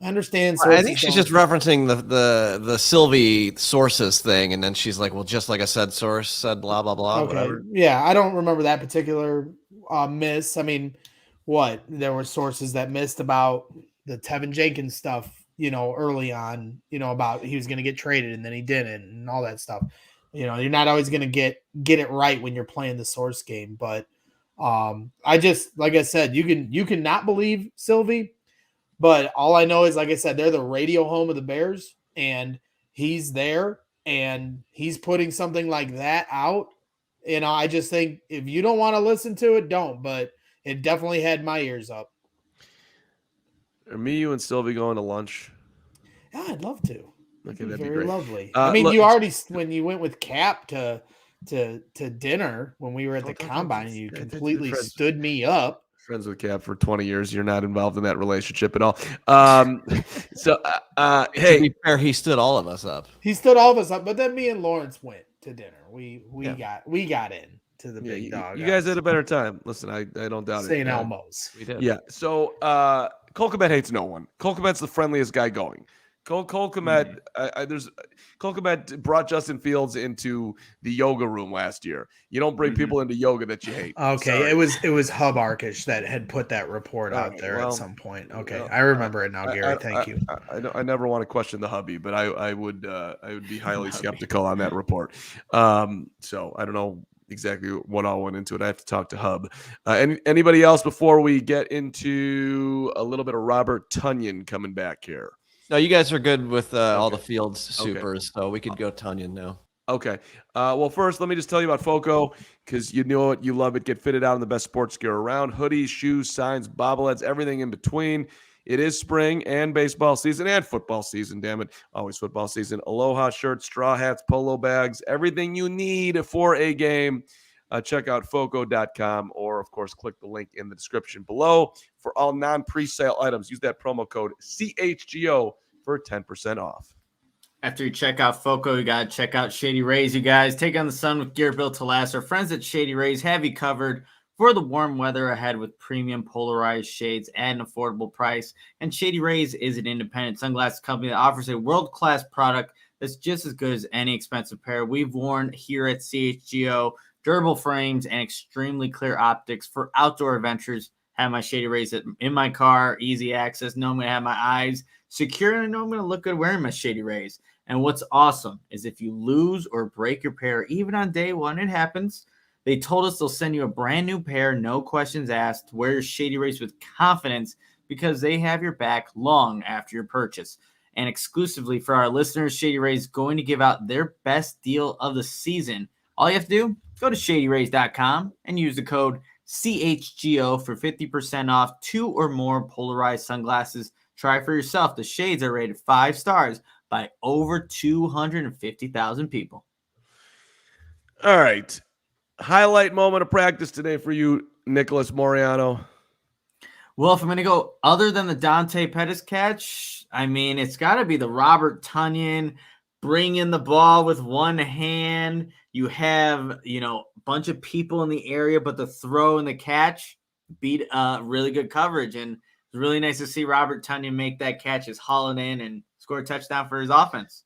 I understand. I think she's just referencing the Sylvie sources thing, and then she's like, "Well, just like I said, source said blah blah blah." Okay, whatever. Yeah, I don't remember that particular miss. I mean, there were sources that missed about the Tevin Jenkins stuff, early on, about he was going to get traded and then he didn't, and all that stuff. You're not always going to get it right when you're playing the source game, but I just, like I said, you can not believe Sylvie. But all I know is, like I said, they're the radio home of the Bears, and he's there, and he's putting something like that out. I just think if you don't want to listen to it, don't. But it definitely had my ears up. Are me, you, and Sylvie going to lunch? Yeah, I'd love to. Okay, that'd be very great. lovely. I mean, look- you already when you went with Cap to dinner when we were at the combine, you completely stood me up. Friends with Cap for 20 years. You're not involved in that relationship at all. So, To hey, be fair, he stood all of us up. He stood all of us up, but then me and Lawrence went to dinner. We Yeah. got in to the big dog. you guys had a better time. Listen, I don't doubt St. it. Elmo's. We did. Yeah. So Cole Kmet hates no one. Cole Kmet's the friendliest guy going. Cole Kmet, Cole Kmet brought Justin Fields into the yoga room last year. You don't bring people into yoga that you hate. Okay, Sorry. it was Hub Arkish that had put that report out right, there well, at some point. Okay, well, I remember it now, Gary. Thank you. I never want to question the hubby, but I would be highly skeptical on that report. So I don't know exactly what all went into it. I have to talk to Hub. Anybody else before we get into a little bit of Robert Tonyan coming back here? No, you guys are good with all the Okay. Fields supers, so we could go Tunyon now. Okay. Well, first, let me just tell you about FOCO because you know it, you love it. Get fitted out in the best sports gear around. Hoodies, shoes, signs, bobbleheads, everything in between. It is spring and baseball season and football season, damn it. Always football season. Aloha shirts, straw hats, polo bags, everything you need for a game. Check out FOCO.com or, of course, click the link in the description below. For all non-presale items, use that promo code CHGO for 10% off. After you check out FOCO, you got to check out Shady Rays, you guys. Take on the sun with gear built to last. Our friends at Shady Rays have you covered for the warm weather ahead with premium polarized shades at an affordable price. And Shady Rays is an independent sunglasses company that offers a world-class product that's just as good as any expensive pair we've worn here at CHGO. Durable frames and extremely clear optics for outdoor adventures. Have my Shady Rays in my car, easy access. Know I'm going to have my eyes secure, and I know I'm going to look good wearing my Shady Rays. And what's awesome is if you lose or break your pair, even on day one, it happens. They told us they'll send you a brand new pair, no questions asked. Wear your Shady Rays with confidence because they have your back long after your purchase. And exclusively for our listeners, Shady Rays is going to give out their best deal of the season. All you have to do, go to shadyrays.com and use the code CHGO for 50% off 2 or more polarized sunglasses. Try for yourself. The shades are rated 5 stars by over 250,000 people. All right. Highlight moment of practice today for you, Nicholas Moreano. Well, if I'm going to go other than the Dante Pettis catch, I mean, it's got to be the Robert Tonyan bringing the ball with one hand. You have, a bunch of people in the area, but the throw and the catch beat really good coverage. And it's really nice to see Robert Tonyan make that catch, is hauling in and score a touchdown for his offense.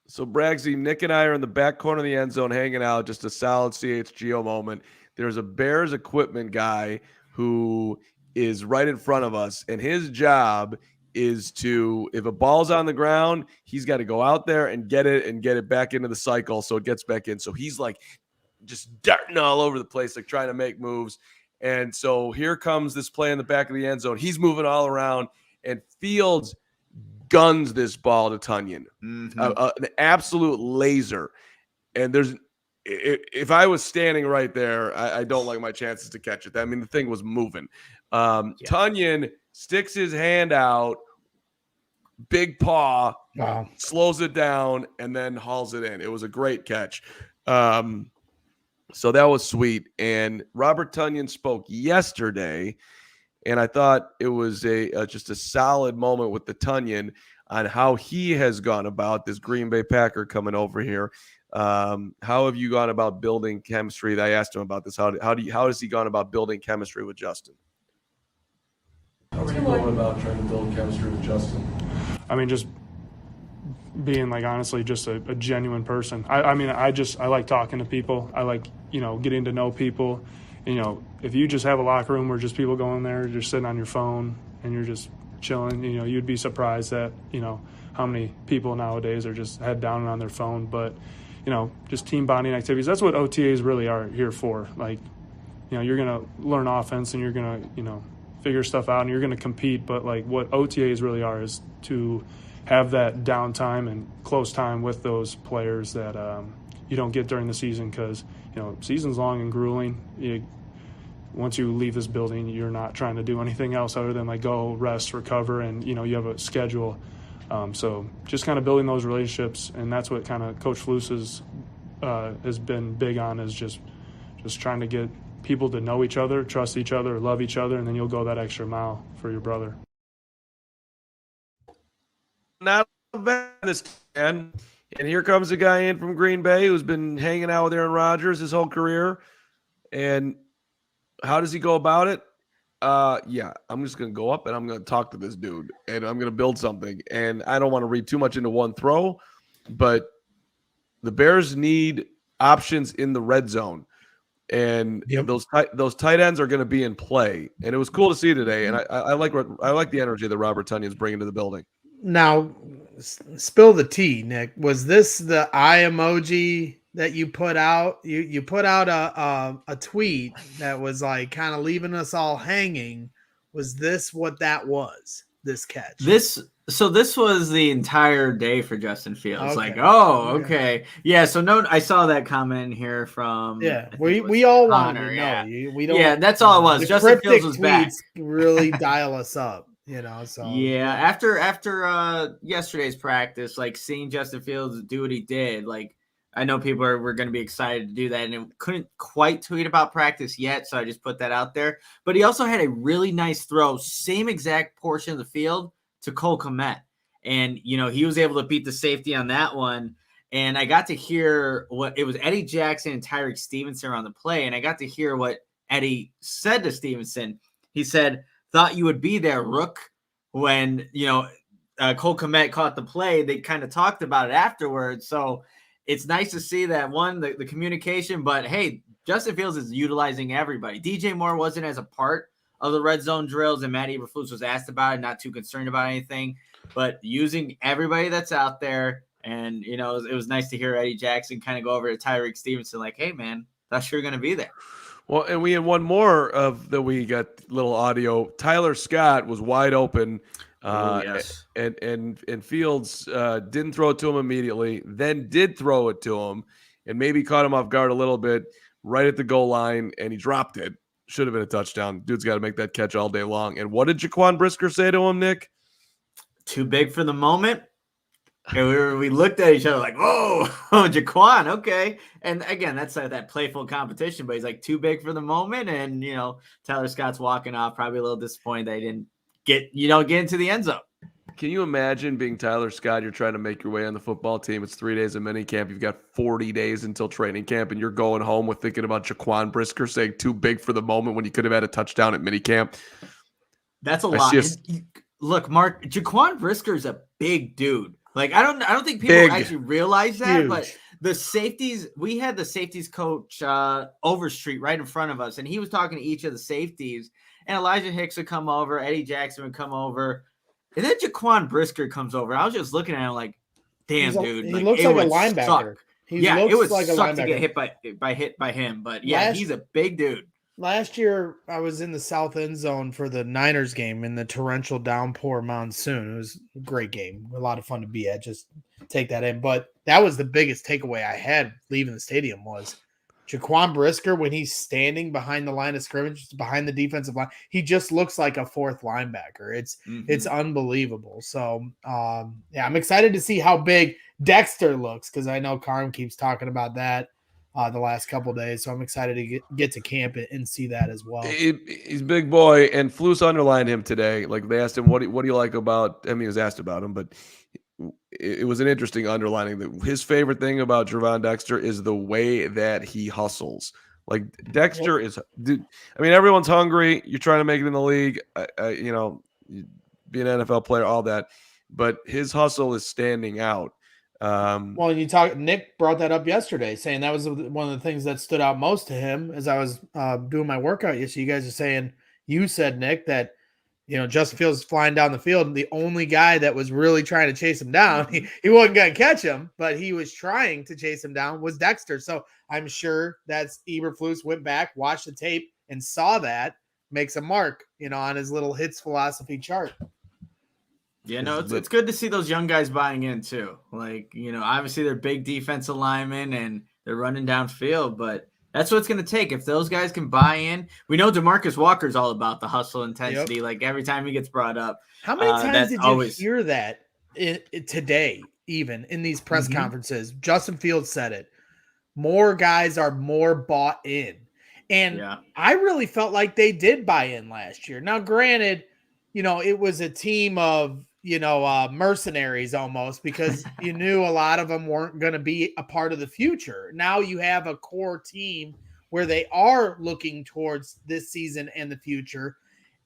So, Braggsy, Nick and I are in the back corner of the end zone hanging out, just a solid CHGO moment. There's a Bears equipment guy who is right in front of us, and his job is to, if a ball's on the ground, he's got to go out there and get it back into the cycle so it gets back in. So he's like just darting all over the place, like trying to make moves. And so here comes this play in the back of the end zone. He's moving all around, and Fields guns this ball to Tonyan. An absolute laser. And if I was standing right there, I don't like my chances to catch it. I mean, the thing was moving. Tonyan sticks his hand out, big paw, slows it down, and then hauls it in. It was a great catch. So that was sweet. And Robert Tonyan spoke yesterday, and I thought it was just a solid moment with the Tonyan on how he has gone about this Green Bay Packer coming over here. How have you gone about building chemistry? I asked him about this. How has he gone about building chemistry with Justin? How are you going about trying to build chemistry with Justin? I mean, just being honestly just a genuine person. I like talking to people. I like, getting to know people. If you just have a locker room where just people go in there, just sitting on your phone and you're just chilling, you'd be surprised at, how many people nowadays are just head down and on their phone. But, just team bonding activities, that's what OTAs really are here for. You're going to learn offense and you're going to, figure stuff out and you're going to compete. But what OTAs really are is to have that downtime and close time with those players that you don't get during the season because, season's long and grueling. Once you leave this building, you're not trying to do anything else other than go rest, recover, and, you have a schedule. So just kind of building those relationships, and that's what kind of Coach Flus's has been big on, is just trying to get people to know each other, trust each other, love each other, and then you'll go that extra mile for your brother. Not bad this man. And here comes a guy in from Green Bay who's been hanging out with Aaron Rodgers his whole career. And how does he go about it? Yeah, I'm just going to go up and I'm going to talk to this dude and I'm going to build something. And I don't want to read too much into one throw, but the Bears need options in the red zone. And those tight ends are going to be in play. And it was cool to see today. And I like the energy that Robert Tunyon's bringing to the building. Now, spill the tea, Nick. Was this the eye emoji that you put out? You put out a tweet that was like kind of leaving us all hanging. Was this what that was? This catch? This was the entire day for Justin Fields. Okay. Like, okay. Yeah, so I saw that comment here from we all want to know. Yeah. We don't. Yeah, that's all it was. Justin Fields was back. Really dial us up. So yeah, after yesterday's practice, like seeing Justin Fields do what he did, like I know people were going to be excited to do that, and it couldn't quite tweet about practice yet, so I just put that out there. But he also had a really nice throw, same exact portion of the field to Cole Kmet, and he was able to beat the safety on that one. And I got to hear what it was. Eddie Jackson and Tyreek Stevenson on the play, and I got to hear what Eddie said to Stevenson. He said, "Thought you would be there, Rook." When Cole Kmet caught the play, they kind of talked about it afterwards. So it's nice to see that the communication. But hey, Justin Fields is utilizing everybody. DJ Moore wasn't as a part of the red zone drills, and Matt Eberflus was asked about it, not too concerned about anything, but using everybody that's out there. And it was nice to hear Eddie Jackson kind of go over to Tyreek Stevenson, like, "Hey man, thought you were going to be there." Well, and we had one more we got little audio. Tyler Scott was wide open. Yes. And Fields didn't throw it to him immediately, then did throw it to him and maybe caught him off guard a little bit right at the goal line, and he dropped it. Should have been a touchdown. Dude's got to make that catch all day long. And what did Jaquan Brisker say to him, Nick? Too big for the moment. And we looked at each other like, "Whoa, Jaquan, okay." And again, that's that playful competition, but he's like, too big for the moment. And, Tyler Scott's walking off, probably a little disappointed that he didn't get into the end zone. Can you imagine being Tyler Scott? You're trying to make your way on the football team. It's 3 days of minicamp. You've got 40 days until training camp, and you're going home with thinking about Jaquan Brisker saying too big for the moment when you could have had a touchdown at minicamp. That's a lot. Look, Mark, Jaquan Brisker is a big dude. Like, I don't think people actually realize that, huge. But the safeties, we had the safeties coach Overstreet right in front of us, and he was talking to each of the safeties, and Elijah Hicks would come over, Eddie Jackson would come over, and then Jaquan Brisker comes over. I was just looking at him like, damn, dude. He looks like a linebacker. It would suck to get hit by him, but yeah, he's a big dude. Last year, I was in the south end zone for the Niners game in the torrential downpour monsoon. It was a great game. A lot of fun to be at. Just take that in. But that was the biggest takeaway I had leaving the stadium was Jaquan Brisker, when he's standing behind the line of scrimmage, behind the defensive line, he just looks like a fourth linebacker. It's unbelievable. So, I'm excited to see how big Dexter looks because I know Carm keeps talking about that. The last couple of days, so I'm excited to get to camp and see that as well. He's a big boy, and Flus underlined him today. Like they asked him, "What do you like about?" I mean, he was asked about him, but it was an interesting underlining that his favorite thing about Gervon Dexter is the way that he hustles. Like Dexter is, dude. I mean, everyone's hungry. You're trying to make it in the league. Be an NFL player, all that, but his hustle is standing out. Nick brought that up yesterday, saying that was one of the things that stood out most to him as I was doing my workout yesterday. You guys are saying, you said, Nick, that Justin Fields flying down the field, and the only guy that was really trying to chase him down, he wasn't going to catch him, but he was trying to chase him down, was Dexter. So I'm sure that's Eberflus went back, watched the tape, and saw that, makes a mark, on his little hits philosophy chart. Yeah, no, it's good to see those young guys buying in too. Like, obviously they're big defensive linemen and they're running downfield, but that's what it's going to take. If those guys can buy in, we know DeMarcus Walker's all about the hustle intensity. Yep. Like every time he gets brought up. How many times did you hear that today, even in these press conferences, Justin Fields said it. More guys are more bought in. And I really felt like they did buy in last year. Now, granted, it was a team of, mercenaries almost, because you knew a lot of them weren't going to be a part of the future. Now you have a core team where they are looking towards this season and the future.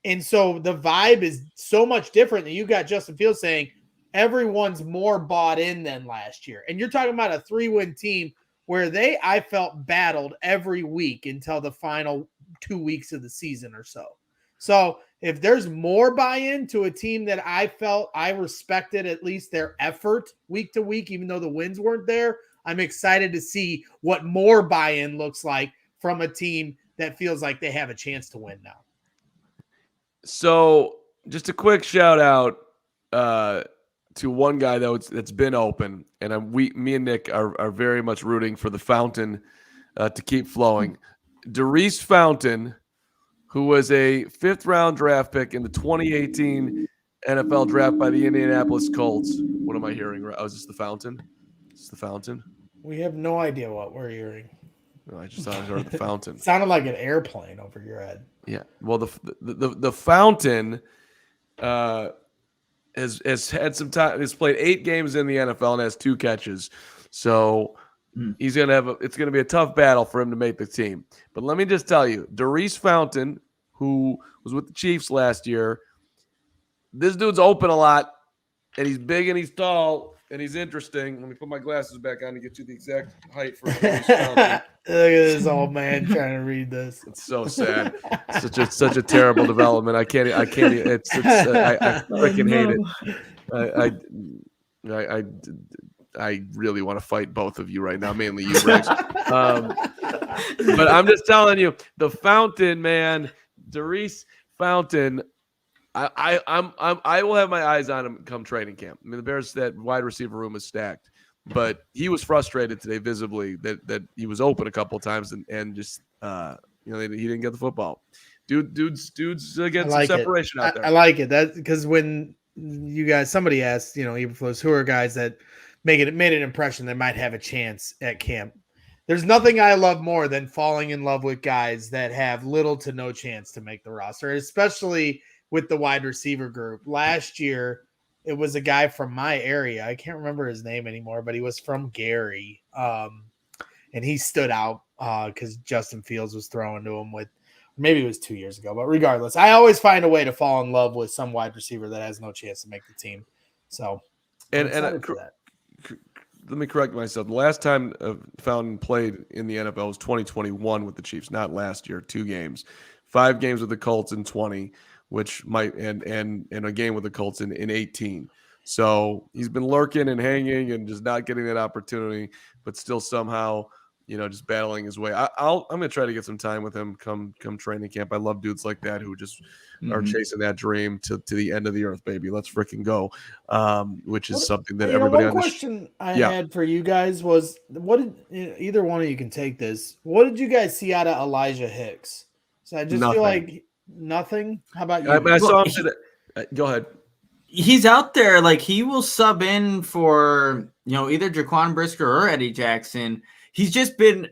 And so the vibe is so much different than you got Justin Fields saying everyone's more bought in than last year. And you're talking about a 3-win team where I felt battled every week until the final 2 weeks of the season or so. So if there's more buy-in to a team that I felt I respected at least their effort week to week, even though the wins weren't there, I'm excited to see what more buy-in looks like from a team that feels like they have a chance to win now. So just a quick shout out to one guy that's been open, and me and Nick are very much rooting for the fountain to keep flowing. Darius Fountain, who was a 5th-round draft pick in the 2018 NFL draft by the Indianapolis Colts. What am I hearing? Oh, is this the fountain? Is this the fountain? We have no idea what we're hearing. No, I just thought I heard the fountain. It sounded like an airplane over your head. Yeah. Well, the fountain has had some time. Has played 8 games in the NFL and has 2 catches. So he's gonna it's gonna be a tough battle for him to make the team. But let me just tell you, Darius Fountain, who was with the Chiefs last year, this dude's open a lot, and he's big and he's tall and he's interesting. Let me put my glasses back on to get you the exact height for Darius Fountain. Look at this old man trying to read this. It's so sad. Such a terrible development. I can't. I freaking hate it. I really want to fight both of you right now, mainly you, Rex. But I'm just telling you, the fountain, man, Darius Fountain. I will have my eyes on him come training camp. I mean, the Bears, that wide receiver room is stacked, but he was frustrated today visibly that he was open a couple of times and just he didn't get the football. Dude's getting some separation out there. I like it. That because when you guys, somebody asked, Eberflus, who are guys that made an impression that might have a chance at camp. There's nothing I love more than falling in love with guys that have little to no chance to make the roster, especially with the wide receiver group. Last year, it was a guy from my area. I can't remember his name anymore, but he was from Gary. And he stood out because Justin Fields was throwing to him maybe it was 2 years ago. But regardless, I always find a way to fall in love with some wide receiver that has no chance to make the team. So, let me correct myself. The last time Fountain played in the NFL was 2021 with the Chiefs, not last year. 2 games, 5 games with the Colts in 20, which might and a game with the Colts in 18. So he's been lurking and hanging and just not getting that opportunity, but still somehow, just battling his way. I'm going to try to get some time with him come training camp. I love dudes like that who just are chasing that dream to the end of the earth, baby. Let's freaking go. Which is something that everybody. One question I had for you guys was, what did either one of you can take this? What did you guys see out of Elijah Hicks? So I just feel like nothing. How about you? I saw him today. Go ahead. He's out there, like he will sub in for either Jaquan Brisker or Eddie Jackson. He's been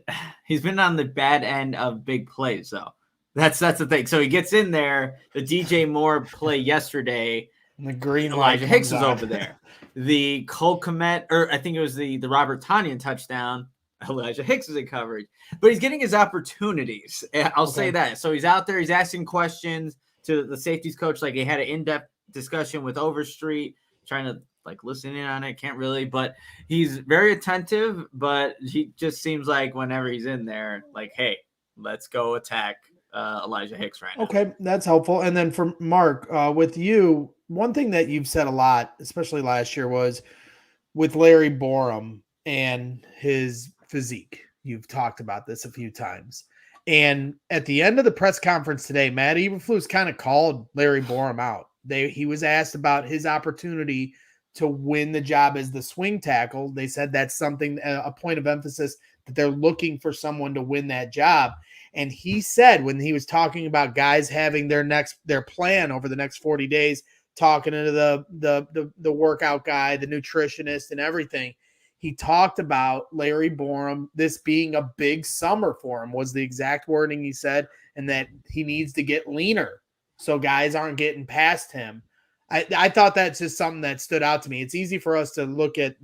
on the bad end of big plays though. That's the thing. So he gets in there. The DJ Moore play yesterday. The green Elijah Hicks was over there. The Cole Kmet, or I think it was the Robert Tonyan touchdown. Elijah Hicks was in coverage, but he's getting his opportunities. I'll say that. So he's out there. He's asking questions to the safeties coach. Like he had an in-depth discussion with Overstreet, trying to listen in on it. Can't really, but he's very attentive. But he just seems like whenever he's in there, like, hey, let's go attack Elijah Hicks right now. Okay, that's helpful. And then for Mark, with you, one thing that you've said a lot, especially last year, was with Larry Borum and his physique. You've talked about this a few times. And at the end of the press conference today, Matt Eberflus kind of called Larry Borum out. He was asked about his opportunity to win the job as the swing tackle. They said that's something, a point of emphasis, that they're looking for someone to win that job. And he said, when he was talking about guys having their plan over the next 40 days talking to the workout guy, the nutritionist, and everything, he talked about Larry Borum, this being a big summer for him, was the exact wording he said, and that he needs to get leaner so guys aren't getting past him. I thought that's just something that stood out to me. It's easy for us to look at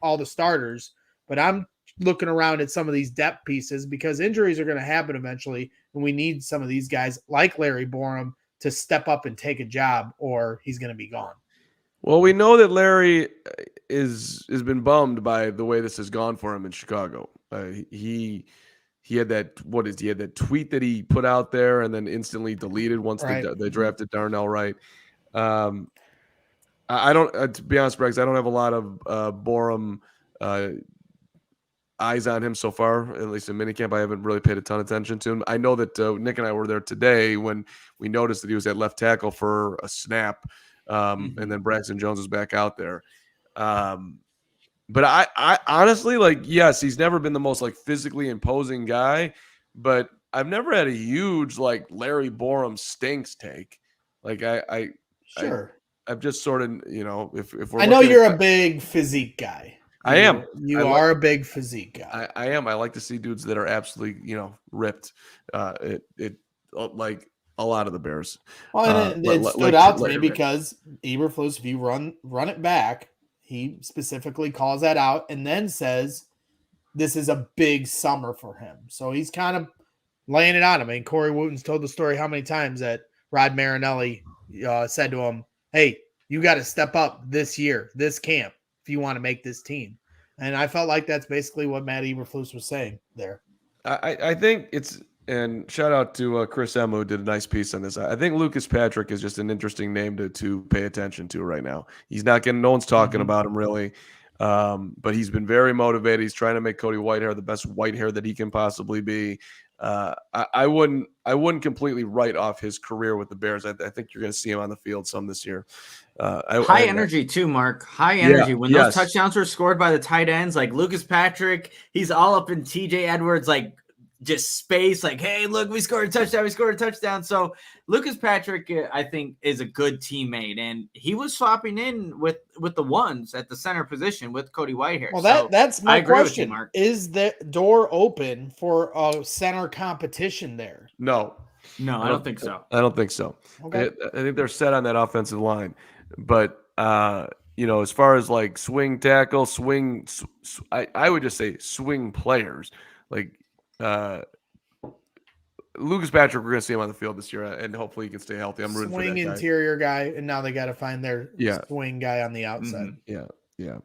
all the starters, but I'm looking around at some of these depth pieces because injuries are going to happen eventually, and we need some of these guys like Larry Borum to step up and take a job, or he's going to be gone. Well, we know that Larry has been bummed by the way this has gone for him in Chicago. He had that he had that tweet that he put out there and then instantly deleted once they drafted Darnell Wright. I don't, to be honest, Bregs, I don't have a lot of Borum eyes on him so far, at least in minicamp. I haven't really paid a ton of attention to him. I know that Nick and I were there today when we noticed that he was at left tackle for a snap, and then Braxton Jones was back out there. But I honestly, like, yes, he's never been the most like physically imposing guy, but I've never had a huge like Larry Borum stinks take. Like I've just sort of, if we're I know you're a big physique guy. I am. You are a big physique guy. I am. I like to see dudes that are absolutely, ripped. Like a lot of the Bears. Well, and it stood out to me because Eberflus, if you run it back, he specifically calls that out and then says this is a big summer for him. So he's kind of laying it on him. I mean, Corey Wooten's told the story how many times that Rod Marinelli said to him, hey, you got to step up this year, this camp, if you want to make this team. And I felt like that's basically what Matt Eberflus was saying there. I think it's, and shout out to Chris Emma, who did a nice piece on this. I think Lucas Patrick is just an interesting name to pay attention to right now. He's not getting, no one's talking about him really, but he's been very motivated. He's trying to make Cody Whitehair the best Whitehair that he can possibly be. I wouldn't completely write off his career with the Bears. I think you're going to see him on the field some this year. High energy too, Mark. High energy. When those touchdowns were scored by the tight ends, like Lucas Patrick, he's all up in TJ Edwards, like just space, like, hey, look, we scored a touchdown. We scored a touchdown. So Lucas Patrick, I think, is a good teammate, and he was swapping in with the ones at the center position with Cody Whitehair. Well, that's my question. Mark. Is the door open for a center competition there? No, I don't think so. I don't think so. Okay. I think they're set on that offensive line, but as far as like swing tackle, I would just say swing players like. Lucas Patrick, we're going to see him on the field this year, and hopefully he can stay healthy. I'm rooting for that swing interior guy, and now they got to find their swing guy on the outside. Yeah.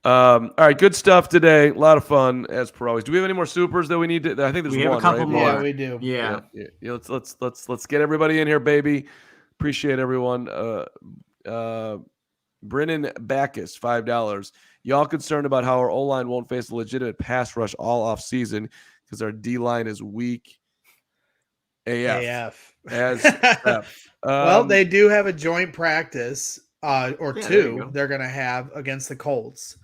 All right, good stuff today. A lot of fun as per always. Do we have any more supers that we need to? I think there's one. A couple more. Yeah, we do. Yeah. Let's get everybody in here, baby. Appreciate everyone. Brennan Backus, $5. Y'all concerned about how our O-line won't face a legitimate pass rush all off season because our D-line is weak. AF. As F. Well, they do have a joint practice or two they're going to have against the Colts.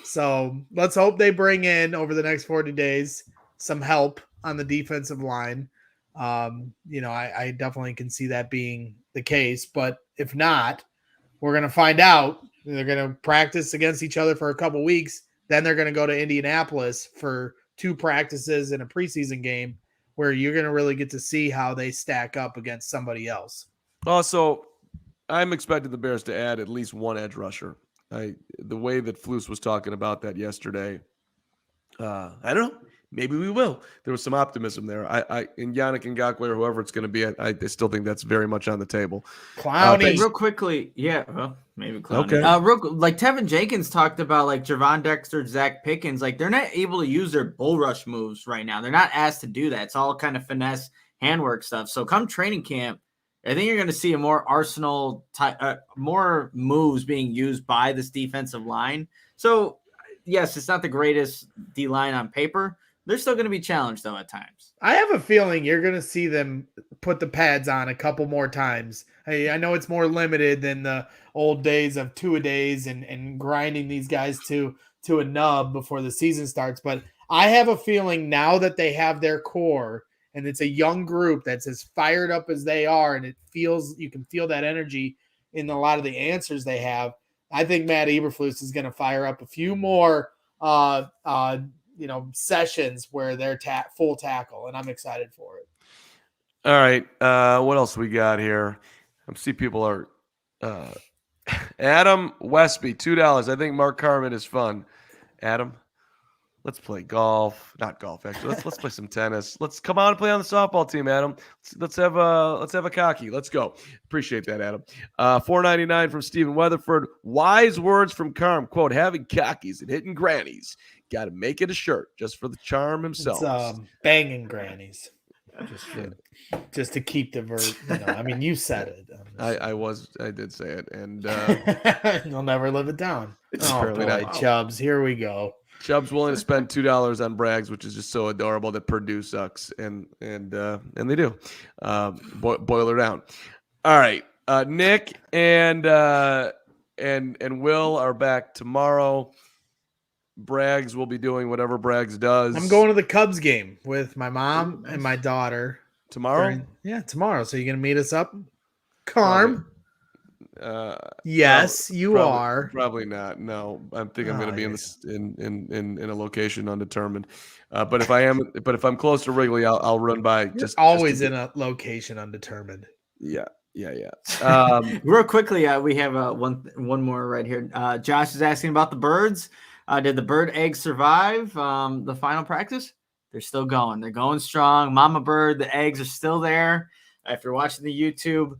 So let's hope they bring in over the next 40 days some help on the defensive line. I definitely can see that being the case. But if not, we're going to find out. They're going to practice against each other for a couple weeks. Then they're going to go to Indianapolis for 2 practices and a preseason game where you're going to really get to see how they stack up against somebody else. Also, I'm expecting the Bears to add at least one edge rusher. The way that Flus was talking about that yesterday, I don't know. Maybe we will. There was some optimism there. In Yannick Ngakoue or whoever it's going to be, I still think that's very much on the table. Clowney. Real quickly, maybe Clowney. Okay. Like Tevin Jenkins talked about, like Javon Dexter, Zach Pickens, like they're not able to use their bull rush moves right now. They're not asked to do that. It's all kind of finesse handwork stuff. So come training camp, I think you're going to see a more arsenal, more moves being used by this defensive line. So yes, it's not the greatest D line on paper. They're still going to be challenged, though, at times. I have a feeling you're going to see them put the pads on a couple more times. I know it's more limited than the old days of 2-a-days and grinding these guys to a nub before the season starts. But I have a feeling now that they have their core and it's a young group that's as fired up as they are, and you can feel that energy in a lot of the answers they have. I think Matt Eberflus is going to fire up a few more sessions where they're full tackle, and I'm excited for it. All right. What else we got here? I see people are Adam Westby, $2. I think Mark Carman is fun. Adam, let's play golf. Not golf, actually. Let's play some tennis. Let's come on and play on the softball team, Adam. Let's have a cocky. Let's go. Appreciate that, Adam. $4.99 from Stephen Weatherford. Wise words from Carm. Quote, having cockies and hitting grannies. Got to make it a shirt just for the charm himself. It's banging grannies. Just to keep the verb. I mean, you said it. I did say it, and you'll never live it down. It's Oh really boy, not. Chubbs, here we go. Chubb's willing to spend $2 on Braggs, which is just so adorable that Purdue sucks, and they do. Boil her down. All right, Nick and Will are back tomorrow. Braggs will be doing whatever Braggs does. I'm going to the Cubs game with my mom and my daughter tomorrow. Tomorrow. So you're gonna meet us up, Carm? Yes, you are. Probably not. No, I think I'm going to be in a location undetermined. But if I'm close to Wrigley, I'll run by. You're always in a location undetermined. Yeah. Real quickly, we have one more right here. Josh is asking about the birds. Did the bird eggs survive the final practice? They're still going. They're going strong. Mama bird, the eggs are still there. If you're watching the YouTube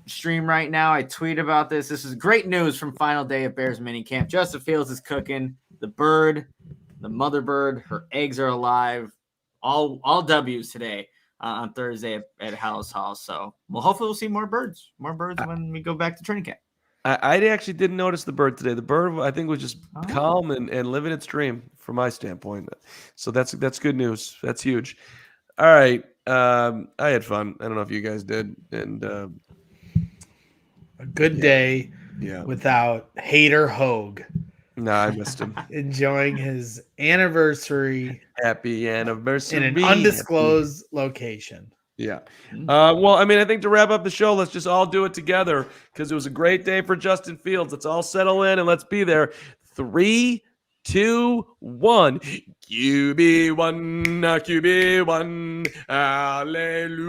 stream right now, I tweet about this. This is great news from final day of Bears minicamp. Justin Fields is cooking. The bird, the mother bird, her eggs are alive. All W's today on Thursday at Halas Hall. So, hopefully we'll see more birds when we go back to training camp. I actually didn't notice the bird today. The bird, I think, was just calm and living its dream from my standpoint. So that's good news. That's huge. All right. I had fun. I don't know if you guys did. And a good day without Hater Hogue. No, I missed him. Enjoying his anniversary. Happy anniversary. In an undisclosed location. Yeah. Well, I mean, I think to wrap up the show, let's just all do it together because it was a great day for Justin Fields. Let's all settle in and let's be there. 3, 2, 1. QB1, hallelujah.